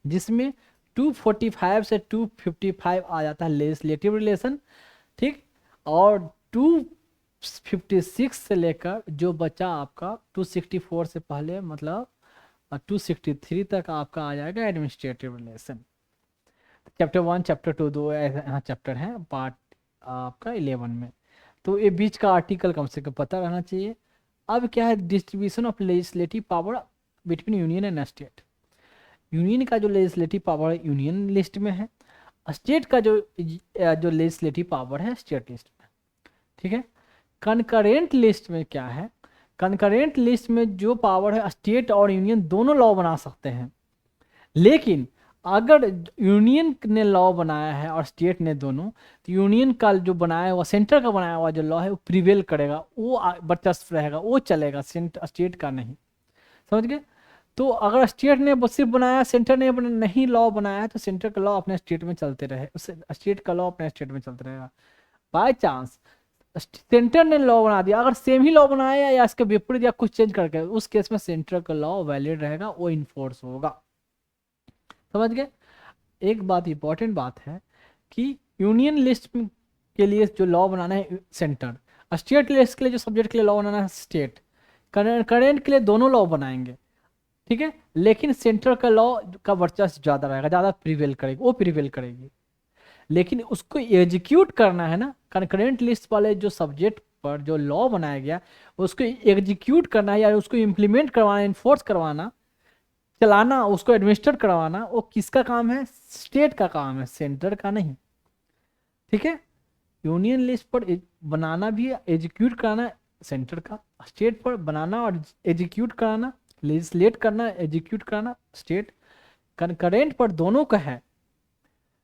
Speaker 1: जिसमें 245 से 255 आ जाता है लेजिस्लेटिव रिलेशन, ठीक, और 256 से लेकर जो बचा आपका 264 से पहले मतलब 263 तक आपका आ जाएगा एडमिनिस्ट्रेटिव रिलेशन। चैप्टर 1 चैप्टर 2 दो यहाँ चैप्टर हैं पार्ट आपका 11 में, तो ये बीच का आर्टिकल कम से कम पता रहना चाहिए। अब क्या है distribution of legislative power between union and state. Union का जो लेजिस्लेटिव पावर है यूनियन लिस्ट में है, स्टेट का जो लेजिस्लेटिव पावर है स्टेट लिस्ट में, ठीक है। कंकरेंट लिस्ट में क्या है, कंकरेंट लिस्ट में जो पावर है स्टेट और यूनियन दोनों लॉ बना सकते हैं, लेकिन अगर यूनियन ने लॉ बनाया है और स्टेट ने दोनों, तो यूनियन का जो बनाया हुआ, सेंटर का बनाया हुआ जो लॉ है वो प्रिवेल करेगा, वो वर्चस्व रहेगा, वो चलेगा, स्टेट का नहीं। समझ गए? तो अगर स्टेट ने सिर्फ बनाया, सेंटर ने नहीं लॉ बनाया है, तो सेंटर का लॉ अपने स्टेट में चलते रहे, स्टेट का लॉ अपने स्टेट में चलते रहेगा। बाय चांस सेंटर ने लॉ बना दिया, अगर सेम ही लॉ बनाया या इसके विपरीत या कुछ चेंज करके, उस केस में सेंटर का लॉ वैलिड रहेगा, वो इन्फोर्स होगा। समझ गए? एक बात इंपॉर्टेंट बात है कि यूनियन लिस्ट के लिए जो लॉ बनाना है सेंटर, स्टेट लिस्ट के लिए जो सब्जेक्ट के लिए लॉ बनाना है स्टेट, करेंट के लिए दोनों लॉ बनाएंगे, ठीक है, लेकिन सेंटर का लॉ का वर्चस्व ज्यादा रहेगा, ज्यादा प्रिवेल करेगी, वो प्रिवेल करेगी। लेकिन उसको एग्जीक्यूट करना है ना, कंकरेंट लिस्ट वाले जो सब्जेक्ट पर जो लॉ बनाया गया उसको एग्जीक्यूट करना है, या उसको इम्प्लीमेंट करवाना, इन्फोर्स करवाना, चलाना, उसको एडमिनिस्टर करवाना, वो किसका काम है? स्टेट का काम है, सेंटर का नहीं। ठीक है? यूनियन लिस्ट पर बनाना भी, एग्जीक्यूट कराना सेंटर का, स्टेट पर बनाना और एग्जीक्यूट कराना, लेजिस्लेट करना, एग्जीक्यूट कराना स्टेट, कंकरेंट पर दोनों का है।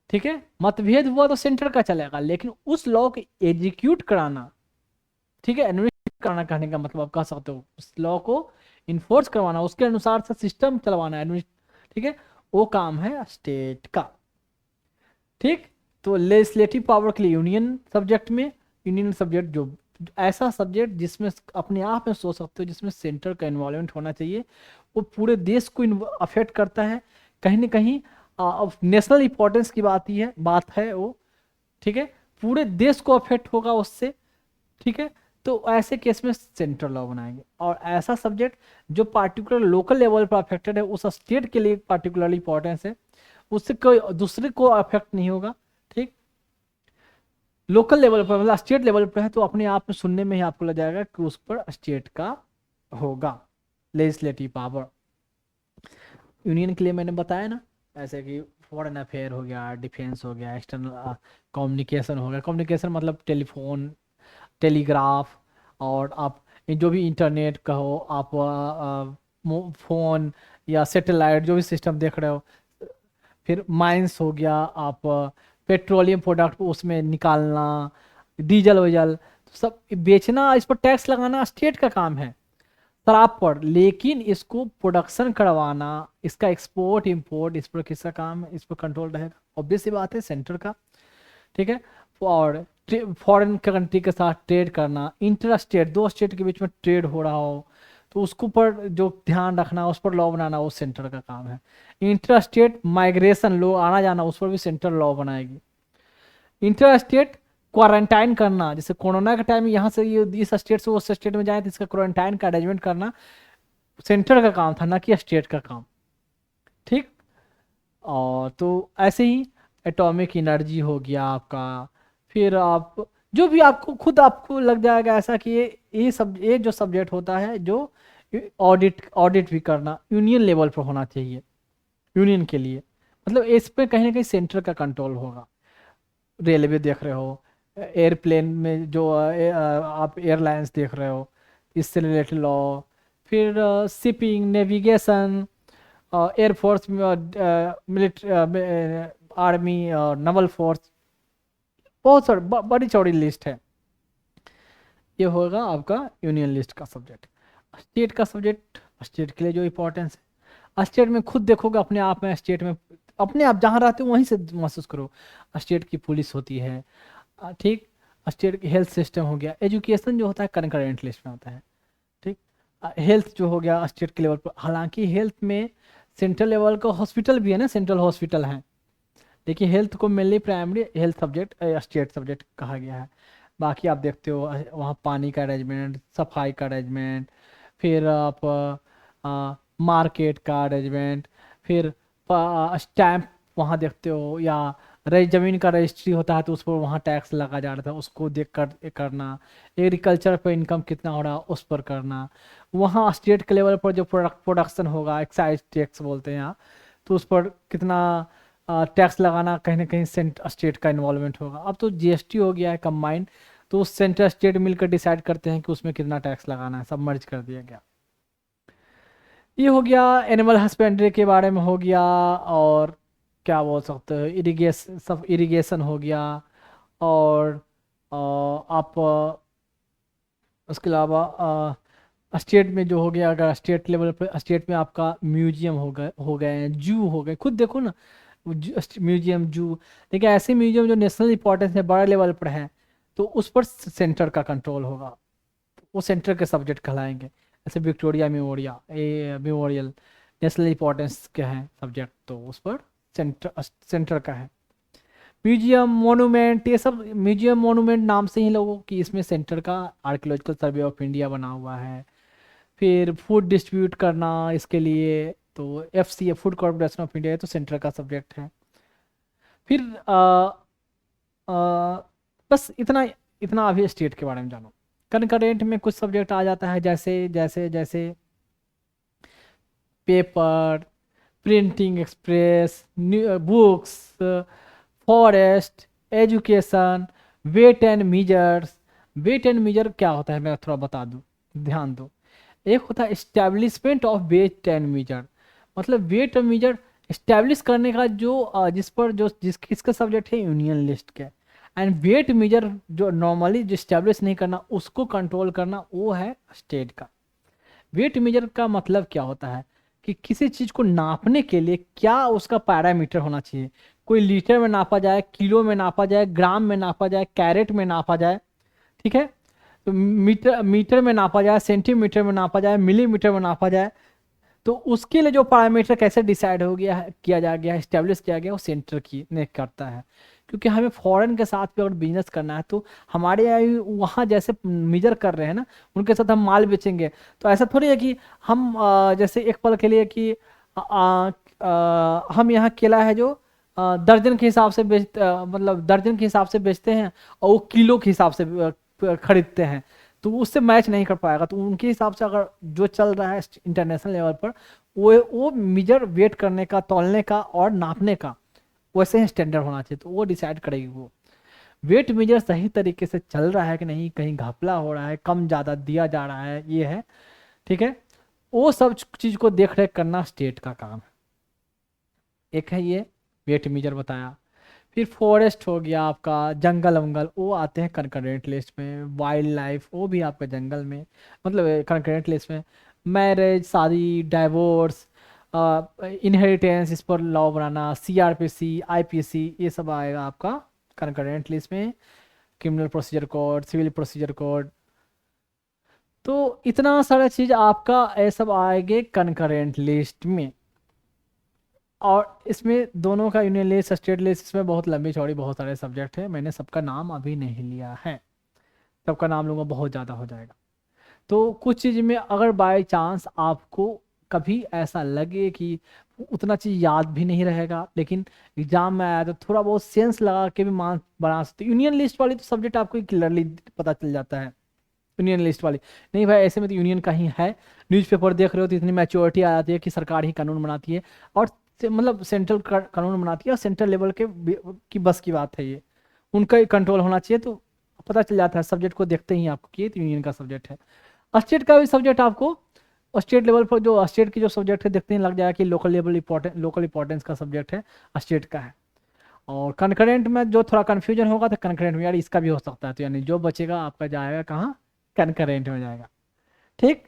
Speaker 1: ठीक है? मतभेद हुआ तो सेंटर का चलेगा, लेकिन उस लॉ को एग्जीक्यूट कराना, ठीक है, एडमिनिस्ट्रेट कराना, कहने का मतलब आप कह सकते हो उस लॉ को इन्फोर्स करवाना, उसके अनुसार से सिस्टम चलवाना, ठीक है, वो काम है स्टेट का। ठीक? तो लेजिस्लेटिव पावर के लिए यूनियन सब्जेक्ट में, यूनियन सब्जेक्ट जो ऐसा सब्जेक्ट जिसमें अपने आप में सोच सकते हो, जिसमें सेंटर का इन्वॉल्वमेंट होना चाहिए, वो पूरे देश को अफेक्ट करता है, कहीं ना कहीं नेशनल इंपॉर्टेंस की बात है वो। ठीक है? पूरे देश को अफेक्ट होगा उससे। ठीक है? तो ऐसे केस में सेंट्रल लॉ बनाएंगे, और ऐसा सब्जेक्ट जो पार्टिकुलर लोकल लेवल पर अफेक्टेड है, उस स्टेट के लिए पार्टिकुलरली इंपॉर्टेंस है, उससे कोई दूसरे को अफेक्ट नहीं होगा। ठीक? लोकल लेवल पर मतलब स्टेट लेवल पर है, तो अपने आप में सुनने में ही आपको लग जाएगा कि उस पर स्टेट का होगा लेजिस्लेटिव पावर। यूनियन के लिए मैंने बताया ना, ऐसे कि फॉरेन अफेयर हो गया, डिफेंस हो गया, एक्सटर्नल कम्युनिकेशन हो गया, कम्युनिकेशन मतलब टेलीफोन, टेलीग्राफ, और आप जो भी इंटरनेट कहो आप, फोन या सैटेलाइट जो भी सिस्टम देख रहे हो, फिर माइंस हो गया, आप पेट्रोलियम प्रोडक्ट उसमें निकालना, डीजल वीजल, तो सब बेचना, इस पर टैक्स लगाना स्टेट का काम है, शराब पर, लेकिन इसको प्रोडक्शन करवाना, इसका एक्सपोर्ट इंपोर्ट, इस पर किसका काम है? इस पर कंट्रोल रहेगा, ऑब्वियस सी बात है, सेंटर का। ठीक है? और फॉरेन कंट्री के साथ ट्रेड करना, इंटर स्टेट, दो स्टेट के बीच में ट्रेड हो रहा हो, तो उसको पर जो ध्यान रखना, उस पर लॉ बनाना, वो सेंटर का काम है। इंटर स्टेट माइग्रेशन, लोग आना जाना, उस पर भी सेंटर लॉ बनाएगी। इंटर स्टेट क्वारंटाइन करना, जैसे कोरोना के टाइम यहाँ से ये इस स्टेट से उस स्टेट में जाए, तो इसका क्वारंटाइन का अरेंजमेंट करना सेंटर का काम था, ना कि स्टेट का काम। ठीक? और तो ऐसे ही एटॉमिक एनर्जी हो गया आपका, फिर आप जो भी आपको खुद आपको लग जाएगा ऐसा कि ये जो सब्जेक्ट होता है, जो ऑडिट भी करना यूनियन लेवल पर होना चाहिए, यूनियन के लिए, मतलब इस पे कहीं ना कहीं सेंटर का कंट्रोल होगा। रेलवे देख रहे हो, एयरप्लेन में जो आप एयरलाइंस देख रहे हो, इससे रिलेटेड लॉ, फिर shipping, navigation, air force, military, army और नवल फोर्स, बहुत सारी बड़ी चौड़ी लिस्ट है। ये होगा आपका यूनियन लिस्ट का सब्जेक्ट। स्टेट का सब्जेक्ट, स्टेट के लिए जो इंपॉर्टेंस है, स्टेट में खुद देखोगे अपने आप में, स्टेट में अपने आप जहाँ रहते हो वहीं से महसूस करो, स्टेट की पुलिस होती है। ठीक? स्टेट की हेल्थ सिस्टम हो गया, एजुकेशन जो होता है करेंट लिस्ट में होता है। ठीक? हेल्थ जो हो गया स्टेट के लेवल पर, हालांकि हेल्थ में सेंट्रल लेवल का हॉस्पिटल भी है ना, सेंट्रल हॉस्पिटल है, लेकिन हेल्थ को mainly primary health subject state subject कहा गया है। बाकी आप देखते हो वहाँ पानी का अरेंजमेंट, सफाई का अरेंजमेंट, फिर आप मार्केट का अरेंजमेंट, फिर स्टैम्प वहाँ देखते हो, या जमीन का रजिस्ट्री होता है तो उस पर वहाँ टैक्स लगा जा रहा था, उसको देख कर करना, एग्रीकल्चर पर इनकम कितना हो रहा उस पर करना, वहाँ स्टेट के लेवल पर जो प्रोडक्शन होगा, एक्साइज टैक्स बोलते हैं यहाँ, तो उस पर कितना टैक्स लगाना, कहीं ना कहीं स्टेट का इन्वॉल्वमेंट होगा। अब तो जीएसटी हो गया है कंबाइंड, तो सेंटर स्टेट मिलकर डिसाइड करते हैं कि उसमें कितना टैक्स लगाना है, सब मर्ज कर दिया गया। ये हो गया एनिमल हस्बेंड्री के बारे में हो गया। और क्या बोल सकते हो, इरिगेशन, सब इरिगेशन हो गया। और आप उसके अलावा स्टेट में जो हो गया, अगर स्टेट लेवल पर, स्टेट में आपका म्यूजियम हो गए हैं, जू हो गए, खुद देखो ना, म्यूजियम, जू। लेकिन ऐसे म्यूजियम जो नेशनल इंपॉर्टेंस है, बड़े लेवल पर है, तो उस पर सेंटर का कंट्रोल होगा, वो सेंटर के सब्जेक्ट कहलाएंगे। जैसे विक्टोरिया मेमोरियल नेशनल इंपॉर्टेंस के हैं सब्जेक्ट, तो उस पर सेंटर का है। म्यूजियम, मोनूमेंट, ये सब म्यूजियम मोनूमेंट नाम से ही लोगों कि इसमें सेंटर का आर्कियोलॉजिकल सर्वे ऑफ इंडिया बना हुआ है। फिर फूड डिस्ट्रीब्यूट करना, इसके लिए तो FCA, food corporation of India, तो सेंटर का सब्जेक्ट है। फिर बस इतना इतना अभी स्टेट के बारे में जानो। कनकरेंट में कुछ सब्जेक्ट आ जाता है, जैसे जैसे जैसे paper, printing express, books, forest, education, weight and measures. Weight and measure क्या होता है मैं थोड़ा बता दूं, ध्यान दो। एक होता है establishment of weight and measure, मतलब वेट और मीजर इस्टेब्लिश करने का जो जिस पर जो किसका सब्जेक्ट है, यूनियन लिस्ट के। एंड वेट मीजर जो नॉर्मली जो इस्टेब्लिश नहीं करना, उसको कंट्रोल करना, वो है स्टेट का। वेट मेजर का मतलब क्या होता है कि किसी चीज को नापने के लिए क्या उसका पैरामीटर होना चाहिए। कोई लीटर में नापा जाए, किलो में नापा जाए, ग्राम में नापा जाए, कैरेट में नापा जाए, ठीक है, तो मीटर मीटर में नापा जाए, सेंटीमीटर में नापा जाए, मिलीमीटर में नापा जाए, तो उसके लिए जो पैरामीटर कैसे डिसाइड हो गया है, किया जा गया, इस्टेब्लिश किया गया, वो सेंटर की ने करता है। क्योंकि हमें फॉरेन के साथ भी अगर बिजनेस करना है, तो हमारे यहाँ वहाँ जैसे मेजर कर रहे हैं ना, उनके साथ हम माल बेचेंगे, तो ऐसा थोड़ी है कि हम जैसे एक पल के लिए कि हम यहाँ केला है जो दर्जन के हिसाब से मतलब दर्जन के हिसाब से बेचते हैं, और वो किलो के हिसाब से खरीदते हैं, तो उससे मैच नहीं कर पाएगा। तो उनके हिसाब से अगर जो चल रहा है इंटरनेशनल लेवल पर, वो मेजर वेट करने का, तौलने का और नापने का वैसे ही स्टैंडर्ड होना चाहिए, तो वो डिसाइड करेगी वो वेट मेजर सही तरीके से चल रहा है कि नहीं, कहीं घपला हो रहा है, कम ज़्यादा दिया जा रहा है, ये है, ठीक है। वो सब चीज़ को देख रेख करना स्टेट का काम है। एक है ये वेट मेजर बताया। फिर फॉरेस्ट हो गया आपका, जंगल वंगल, वो आते हैं कंकरेंट लिस्ट में। वाइल्ड लाइफ, वो भी आपका जंगल में, मतलब कंकरेंट लिस्ट में। मैरिज, शादी, डाइवोर्स, इनहेरिटेंस, इस पर लॉ बनाना, CRPC, IPC, ये सब आएगा आपका कंकरेंट लिस्ट में। Criminal procedure code, civil procedure code, तो इतना सारा चीज़ आपका ये सब आएंगे कंकरेंट लिस्ट में। और इसमें दोनों का यूनियन लिस्ट, स्टेट लिस्ट, इसमें बहुत लंबी चौड़ी बहुत सारे सब्जेक्ट है, मैंने सबका नाम अभी नहीं लिया है, सबका नाम लूँगा बहुत ज़्यादा हो जाएगा। तो कुछ चीज़ में अगर बाय चांस आपको कभी ऐसा लगे कि उतना चीज़ याद भी नहीं रहेगा, लेकिन एग्जाम में आया तो थोड़ा बहुत सेंस लगा के भी मान बना सकते। यूनियन लिस्ट वाली तो सब्जेक्ट आपको क्लियरली पता चल जाता है, यूनियन लिस्ट वाली नहीं भाई, ऐसे में तो यूनियन का ही है। न्यूज़पेपर देख रहे हो तो इतनी मैच्योरिटी आ जाती है कि सरकार ही कानून बनाती है, और मतलब सेंट्रल कानून बनाती है, और सेंट्रल लेवल के की बस की बात है ये, उनका ही कंट्रोल होना चाहिए, तो पता चल जाता है सब्जेक्ट को देखते ही आपको कि ये तो यूनियन का सब्जेक्ट है। स्टेट का भी सब्जेक्ट आपको स्टेट लेवल पर जो स्टेट की जो सब्जेक्ट है देखते ही लग जाएगा कि लोकल लेवल लोकल इंपॉर्टेंस का सब्जेक्ट है, स्टेट का है। और कंकरेंट में जो थोड़ा कन्फ्यूजन होगा तो कंकरेंट में यार इसका भी हो सकता है, तो यानी जो बचेगा आपका जाएगा कहाँ, कंकरेंट में जाएगा, ठीक।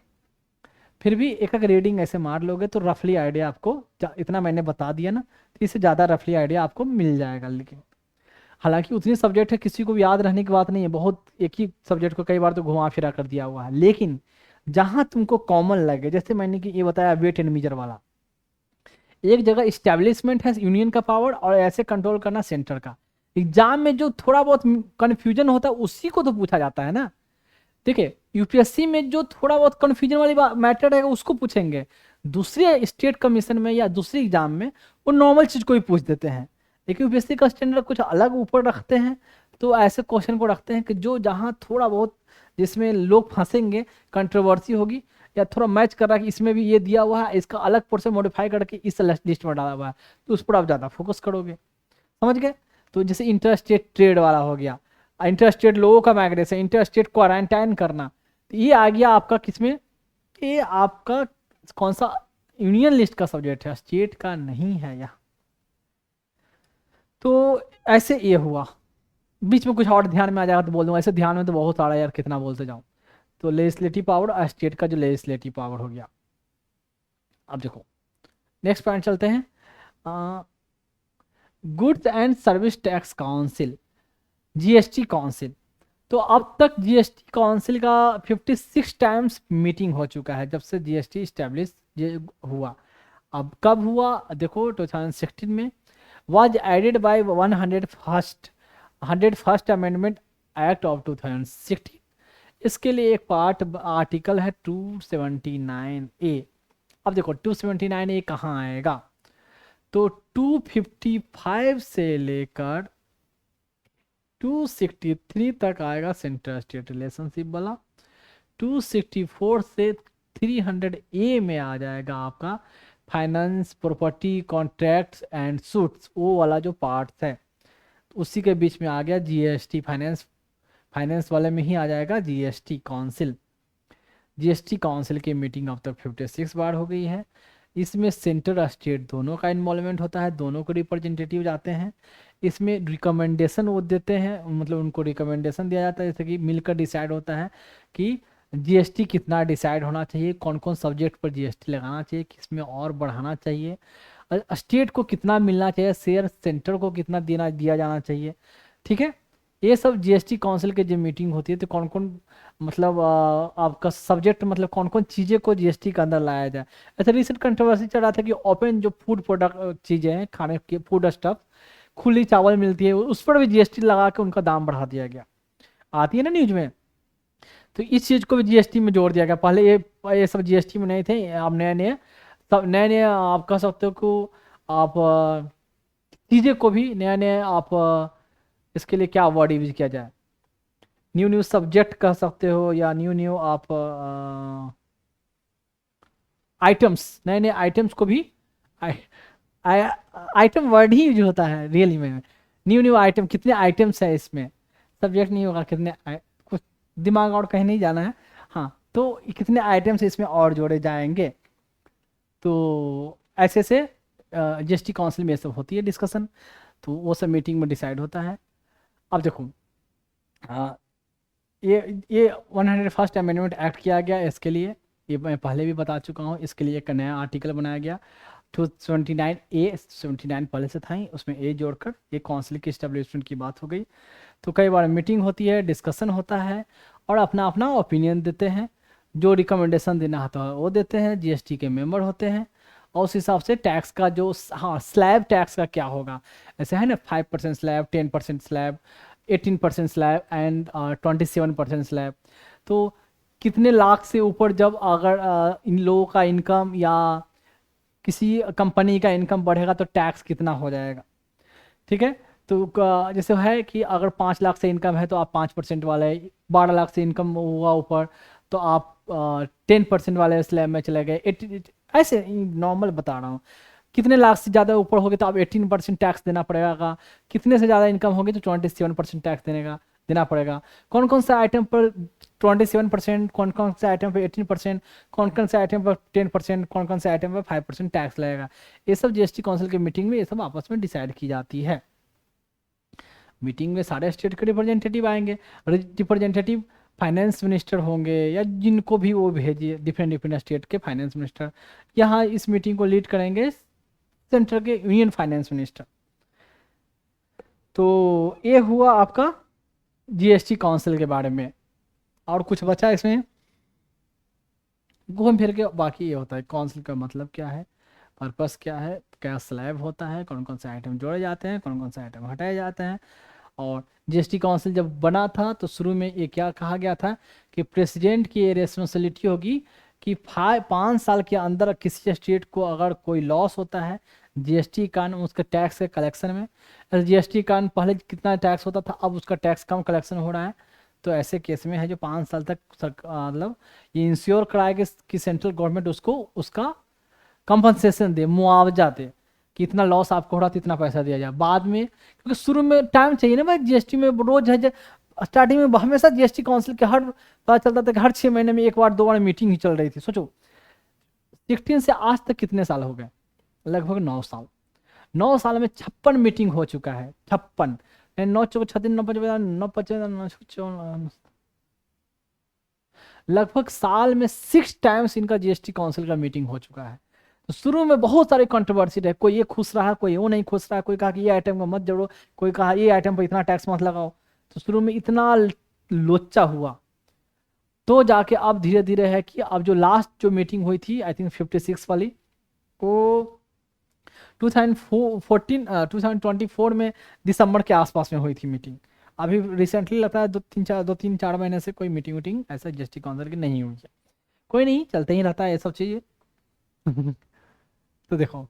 Speaker 1: फिर भी एक एक रीडिंग ऐसे मार लोगे तो रफली आइडिया आपको, इतना मैंने बता दिया ना, तो इससे ज़्यादा रफली आइडिया आपको मिल जाएगा। लेकिन हालांकि उतनी सब्जेक्ट है, किसी को भी याद रहने की बात नहीं है, बहुत एक ही सब्जेक्ट को कई बार तो घुमा फिरा कर दिया हुआ है, लेकिन जहां तुमको कॉमन लगे, जैसे मैंने कि ये बताया वेट एंड मीजर वाला, एक जगह इस्टेब्लिशमेंट है यूनियन का पावर, और ऐसे कंट्रोल करना सेंटर का। एग्जाम में जो थोड़ा बहुत कन्फ्यूजन होता है उसी को तो पूछा जाता है ना। देखिए UPSC में जो थोड़ा बहुत कन्फ्यूजन वाली मैटर रहेगा उसको पूछेंगे, दूसरे स्टेट कमीशन में या दूसरी एग्जाम में वो नॉर्मल चीज को ही पूछ देते हैं, लेकिन UPSC का स्टैंडर्ड कुछ अलग ऊपर रखते हैं, तो ऐसे क्वेश्चन को रखते हैं कि जो जहाँ थोड़ा बहुत जिसमें लोग फंसेंगे, कंट्रोवर्सी होगी, या थोड़ा मैच कर रहा है कि इसमें भी ये दिया हुआ है, इसका अलग पोर्शन मॉडिफाई करके इस लिस्ट में डाला हुआ है, तो उस पर आप ज़्यादा फोकस करोगे, समझ गए। तो जैसे इंटर स्टेट ट्रेड वाला हो गया, इंटर स्टेट लोगों का माइग्रेशन, इंटर स्टेट क्वारंटाइन करना, तो ये आ गया आपका किसमें, ये आपका कौन सा यूनियन लिस्ट का सब्जेक्ट है, स्टेट का नहीं है यहाँ। तो ऐसे ये हुआ, बीच में कुछ और ध्यान में आ जाएगा तो बोल दूंगा, ऐसे ध्यान में तो बहुत सारा यार कितना बोलते जाऊं। तो लेजिस्लेटिव पावर, स्टेट का जो लेजिस्लेटिव पावर हो गया। अब देखो नेक्स्ट पॉइंट चलते हैं, goods and service tax council, GST council. तो अब तक जीएसटी काउंसिल का 56 टाइम्स मीटिंग हो चुका है जब से जीएसटी स्टैब्लिश हुआ। अब कब हुआ देखो, 2016 में was added by 101st amendment act of 2016। इसके लिए एक पार्ट आर्टिकल है 279A। अब देखो 279A कहाँ आएगा, तो 255 से लेकर 263 तक आएगा सेंट्रल स्टेट रिलेशनशिप वाला, 264 से 300A में आ जाएगा आपका finance, property, contracts and suits, वो वाला जो पार्ट्स है। उसी के बीच में आ गया जीएसटी, फाइनेंस वाले में ही आ जाएगा जीएसटी काउंसिल। जीएसटी काउंसिल की मीटिंग अब तक 56 बार हो गई है। इसमें सेंटर और स्टेट दोनों का इन्वॉल्वमेंट होता है, दोनों को रिप्रेजेंटेटिव जाते हैं। इसमें रिकमेंडेशन वो देते हैं, मतलब उनको रिकमेंडेशन दिया जाता है, जैसे कि मिलकर डिसाइड होता है कि जीएसटी कितना डिसाइड होना चाहिए, कौन कौन सब्जेक्ट पर जीएसटी लगाना चाहिए, किसमें और बढ़ाना चाहिए, स्टेट को कितना मिलना चाहिए शेयर, सेंटर को कितना दिया जाना चाहिए। ठीक है, ये सब जीएसटी काउंसिल के जो मीटिंग होती है तो कौन कौन मतलब आपका सब्जेक्ट, मतलब कौन कौन चीज़ें को जीएसटी के अंदर लाया जाए। ऐसा रिसेंट कंट्रोवर्सी चल रहा था कि ओपन जो फूड प्रोडक्ट चीज़ें हैं, खाने के फूड स्टफ, खुली चावल मिलती है, उस पर भी जीएसटी लगा के उनका दाम बढ़ा दिया गया, आती है ना न्यूज में। तो इस चीज़ को भी जीएसटी में जोड़ दिया गया। पहले ये सब जीएसटी में नहीं थे, अब नए नए सब नए नए आप कह सकते हो को आप चीज़ें को भी नया नया आप इसके लिए क्या वर्ड यूज किया जाए, न्यू न्यू सब्जेक्ट कह सकते हो, या न्यू न्यू आप आइटम्स, नए नए आइटम्स को भी आइटम वर्ड ही यूज होता है रियली में। न्यू न्यू आइटम, कितने आइटम्स है इसमें, सब्जेक्ट नहीं होगा, कितने कुछ दिमाग और कहीं नहीं जाना है। हाँ, तो कितने आइटम्स इसमें और जोड़े जाएंगे। तो ऐसे से जीएसटी काउंसिल में ये सब होती है डिस्कशन, तो वो सब मीटिंग में डिसाइड होता है। अब देखो ये 101st अमेंडमेंट एक्ट किया गया, इसके लिए ये मैं पहले भी बता चुका हूँ, इसके लिए एक नया आर्टिकल बनाया गया 279A, 79 पहले से था ही, उसमें ए जोड़कर ये काउंसिल की इस्टेब्लिशमेंट की बात हो गई। तो कई बार मीटिंग होती है, डिस्कशन होता है, और अपना अपना ओपिनियन देते हैं, जो रिकमेंडेशन देना होता है वो देते हैं, जीएसटी के मेंबर होते हैं, और उस हिसाब से टैक्स का जो हाँ स्लैब टैक्स का क्या होगा, ऐसे है ना 5% slab, 10% slab, 18% slab and 27% slab. तो कितने लाख से ऊपर जब अगर इन लोगों का इनकम या किसी कंपनी का इनकम बढ़ेगा तो टैक्स कितना हो जाएगा। ठीक है, तो जैसे है कि अगर 5 लाख से इनकम है तो आप 5% वाले, 12 लाख से इनकम हुआ ऊपर तो आप 10% वाले स्लैब में चले गए। ऐसे नॉर्मल बता रहा हूँ, कितने लाख से ज़्यादा ऊपर होगी तो आप 18% टैक्स देना पड़ेगा, कितने से ज़्यादा इनकम होगी तो 27% टैक्स देना पड़ेगा। कौन कौन सा आइटम पर 27%, कौन कौन से आइटम पर 18%, कौन कौन से आइटम पर 10%, कौन कौन से आइटम पर 5% टैक्स लगेगा, ये सब जीएसटी काउंसिल की मीटिंग में ये सब आपस में डिसाइड की जाती है। मीटिंग में सारे स्टेट के रिप्रेजेंटेटिव आएंगे, रिप्रेजेंटेटिव फाइनेंस मिनिस्टर होंगे या जिनको भी वो भेजिए, डिफरेंट डिफरेंट स्टेट के फाइनेंस मिनिस्टर यहाँ इस मीटिंग को लीड करेंगे, सेंटर के यूनियन फाइनेंस मिनिस्टर। तो ये हुआ आपका जीएसटी काउंसिल के बारे में। और कुछ बचा इसमें घूम फिर के बाकी ये होता है काउंसिल का मतलब क्या है, पर्पस क्या है, क्या स्लैब होता है, कौन कौन से आइटम जोड़े जाते हैं, कौन कौन से आइटम हटाए जाते हैं। और जीएसटी काउंसिल जब बना था तो शुरू में ये क्या कहा गया था कि प्रेसिडेंट की ये रिस्पॉन्सिबिलिटी होगी कि 5 साल के अंदर किसी स्टेट को अगर कोई लॉस होता है जीएसटी कारण उसके टैक्स के कलेक्शन में, जीएसटी कारण पहले कितना टैक्स होता था अब उसका टैक्स कम कलेक्शन हो रहा है, तो ऐसे केस में है जो 5 साल तक मतलब ये इंश्योर कराएगा कि सेंट्रल गवर्नमेंट उसको उसका कंपनसेशन दे, मुआवजा दे, कि इतना लॉस आपको हो रहा तो इतना पैसा दिया जाए बाद में, क्योंकि शुरू में टाइम चाहिए ना भाई, जीएसटी में रोज है स्टार्टिंग में हमेशा जीएसटी काउंसिल के हर पता चलता था कि हर 6 महीने में एक बार 2 बार मीटिंग ही चल रही थी। सोचो 16 से आज तक कितने साल हो गए, लगभग 9 साल। 9 साल में 56 मीटिंग हो चुका है, 56। 9 लगभग साल में 6 टाइम्स इनका जीएसटी काउंसिल का मीटिंग हो चुका है। तो शुरू में बहुत सारी कंट्रोवर्सी रहे, कोई ये खुश रहा, कोई वो नहीं खुश रहा, कोई कहा कि ये आइटम को मत जोड़ो, कोई कहा ये आइटम पर इतना टैक्स मत लगाओ। तो शुरू में इतना लोचा हुआ, तो जाके अब धीरे धीरे है कि अब जो लास्ट जो मीटिंग हुई थी आई थिंक 56 वाली, वो 2024 में दिसंबर के आसपास में हुई थी मीटिंग। अभी रिसेंटली लगता है 2-3-4 महीने से कोई मीटिंग वीटिंग ऐसा जीएसटी काउंसिल की नहीं हुई है। कोई नहीं, चलते ही रहता है ये सब चीज़ें। तो देखो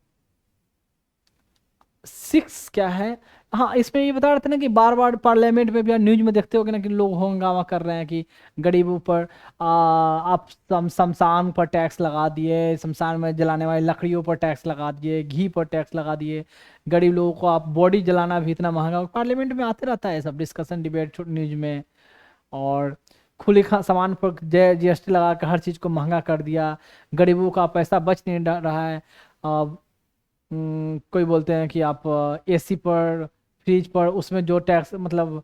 Speaker 1: 6 क्या है, हाँ इसमें ये बता रहे थे ना कि बार बार पार्लियामेंट में भी न्यूज में देखते होगे ना कि लोग हंगामा कर रहे हैं कि गरीबों पर आप शमशान पर टैक्स लगा दिए, शमशान में जलाने वाली लकड़ियों पर टैक्स लगा दिए, घी पर टैक्स लगा दिए, गरीब लोगों को आप बॉडी जलाना भी इतना महंगा। पार्लियामेंट में आते रहता है सब डिस्कशन डिबेट न्यूज में। और खुले सामान पर जीएसटी लगा कर हर चीज़ को महंगा कर दिया, गरीबों का पैसा बच नहीं रहा है। कोई बोलते हैं कि आप एसी पर, फ्रिज पर, उसमें जो टैक्स मतलब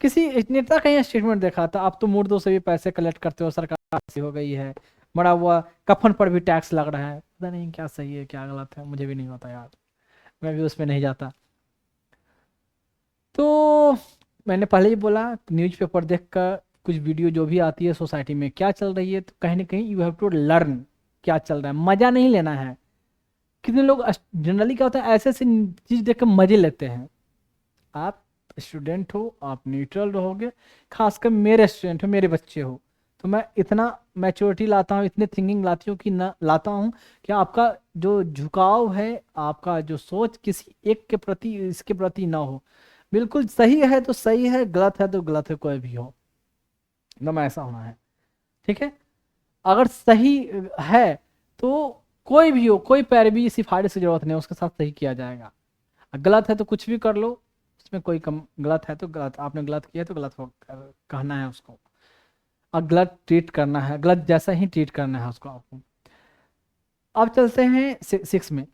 Speaker 1: किसी नेता का ही स्टेटमेंट देखा था, आप तो मुर्दों से भी पैसे कलेक्ट करते हो, सरकार ऐसी हो गई है, बड़ा हुआ कफन पर भी टैक्स लग रहा है। पता नहीं क्या सही है क्या गलत है, मुझे भी नहीं पता यार, मैं भी उसमें नहीं जाता। तो मैंने पहले ही बोला न्यूज़पेपर देख कर कुछ वीडियो जो भी आती है सोसाइटी में क्या चल रही है, तो कहीं ना कहीं यू हैव टू लर्न क्या चल रहा है, मज़ा नहीं लेना है। कितने लोग जनरली क्या होता है ऐसे ऐसे चीज़ देख कर मजे लेते हैं। आप स्टूडेंट हो, आप न्यूट्रल रहोगे, खासकर मेरे स्टूडेंट हो, मेरे बच्चे हो, तो मैं इतना मैच्योरिटी लाता हूँ, इतनी थिंकिंग लाती हूँ कि ना लाता हूँ कि आपका जो झुकाव है, आपका जो सोच किसी एक के प्रति इसके प्रति ना हो। बिल्कुल सही है तो सही है, गलत है तो गलत है, कोई भी हो एकदम ऐसा होना है। ठीक है, अगर सही है तो कोई भी हो, कोई पैरवी सिफारिश की जरूरत नहीं, उसके साथ सही किया जाएगा। गलत है तो कुछ भी कर लो, उसमें कोई कम, गलत है तो गलत, आपने गलत किया तो गलत हो कहना है उसको, और गलत ट्रीट करना है, गलत जैसा ही ट्रीट करना है उसको आपको। अब चलते हैं 6 में,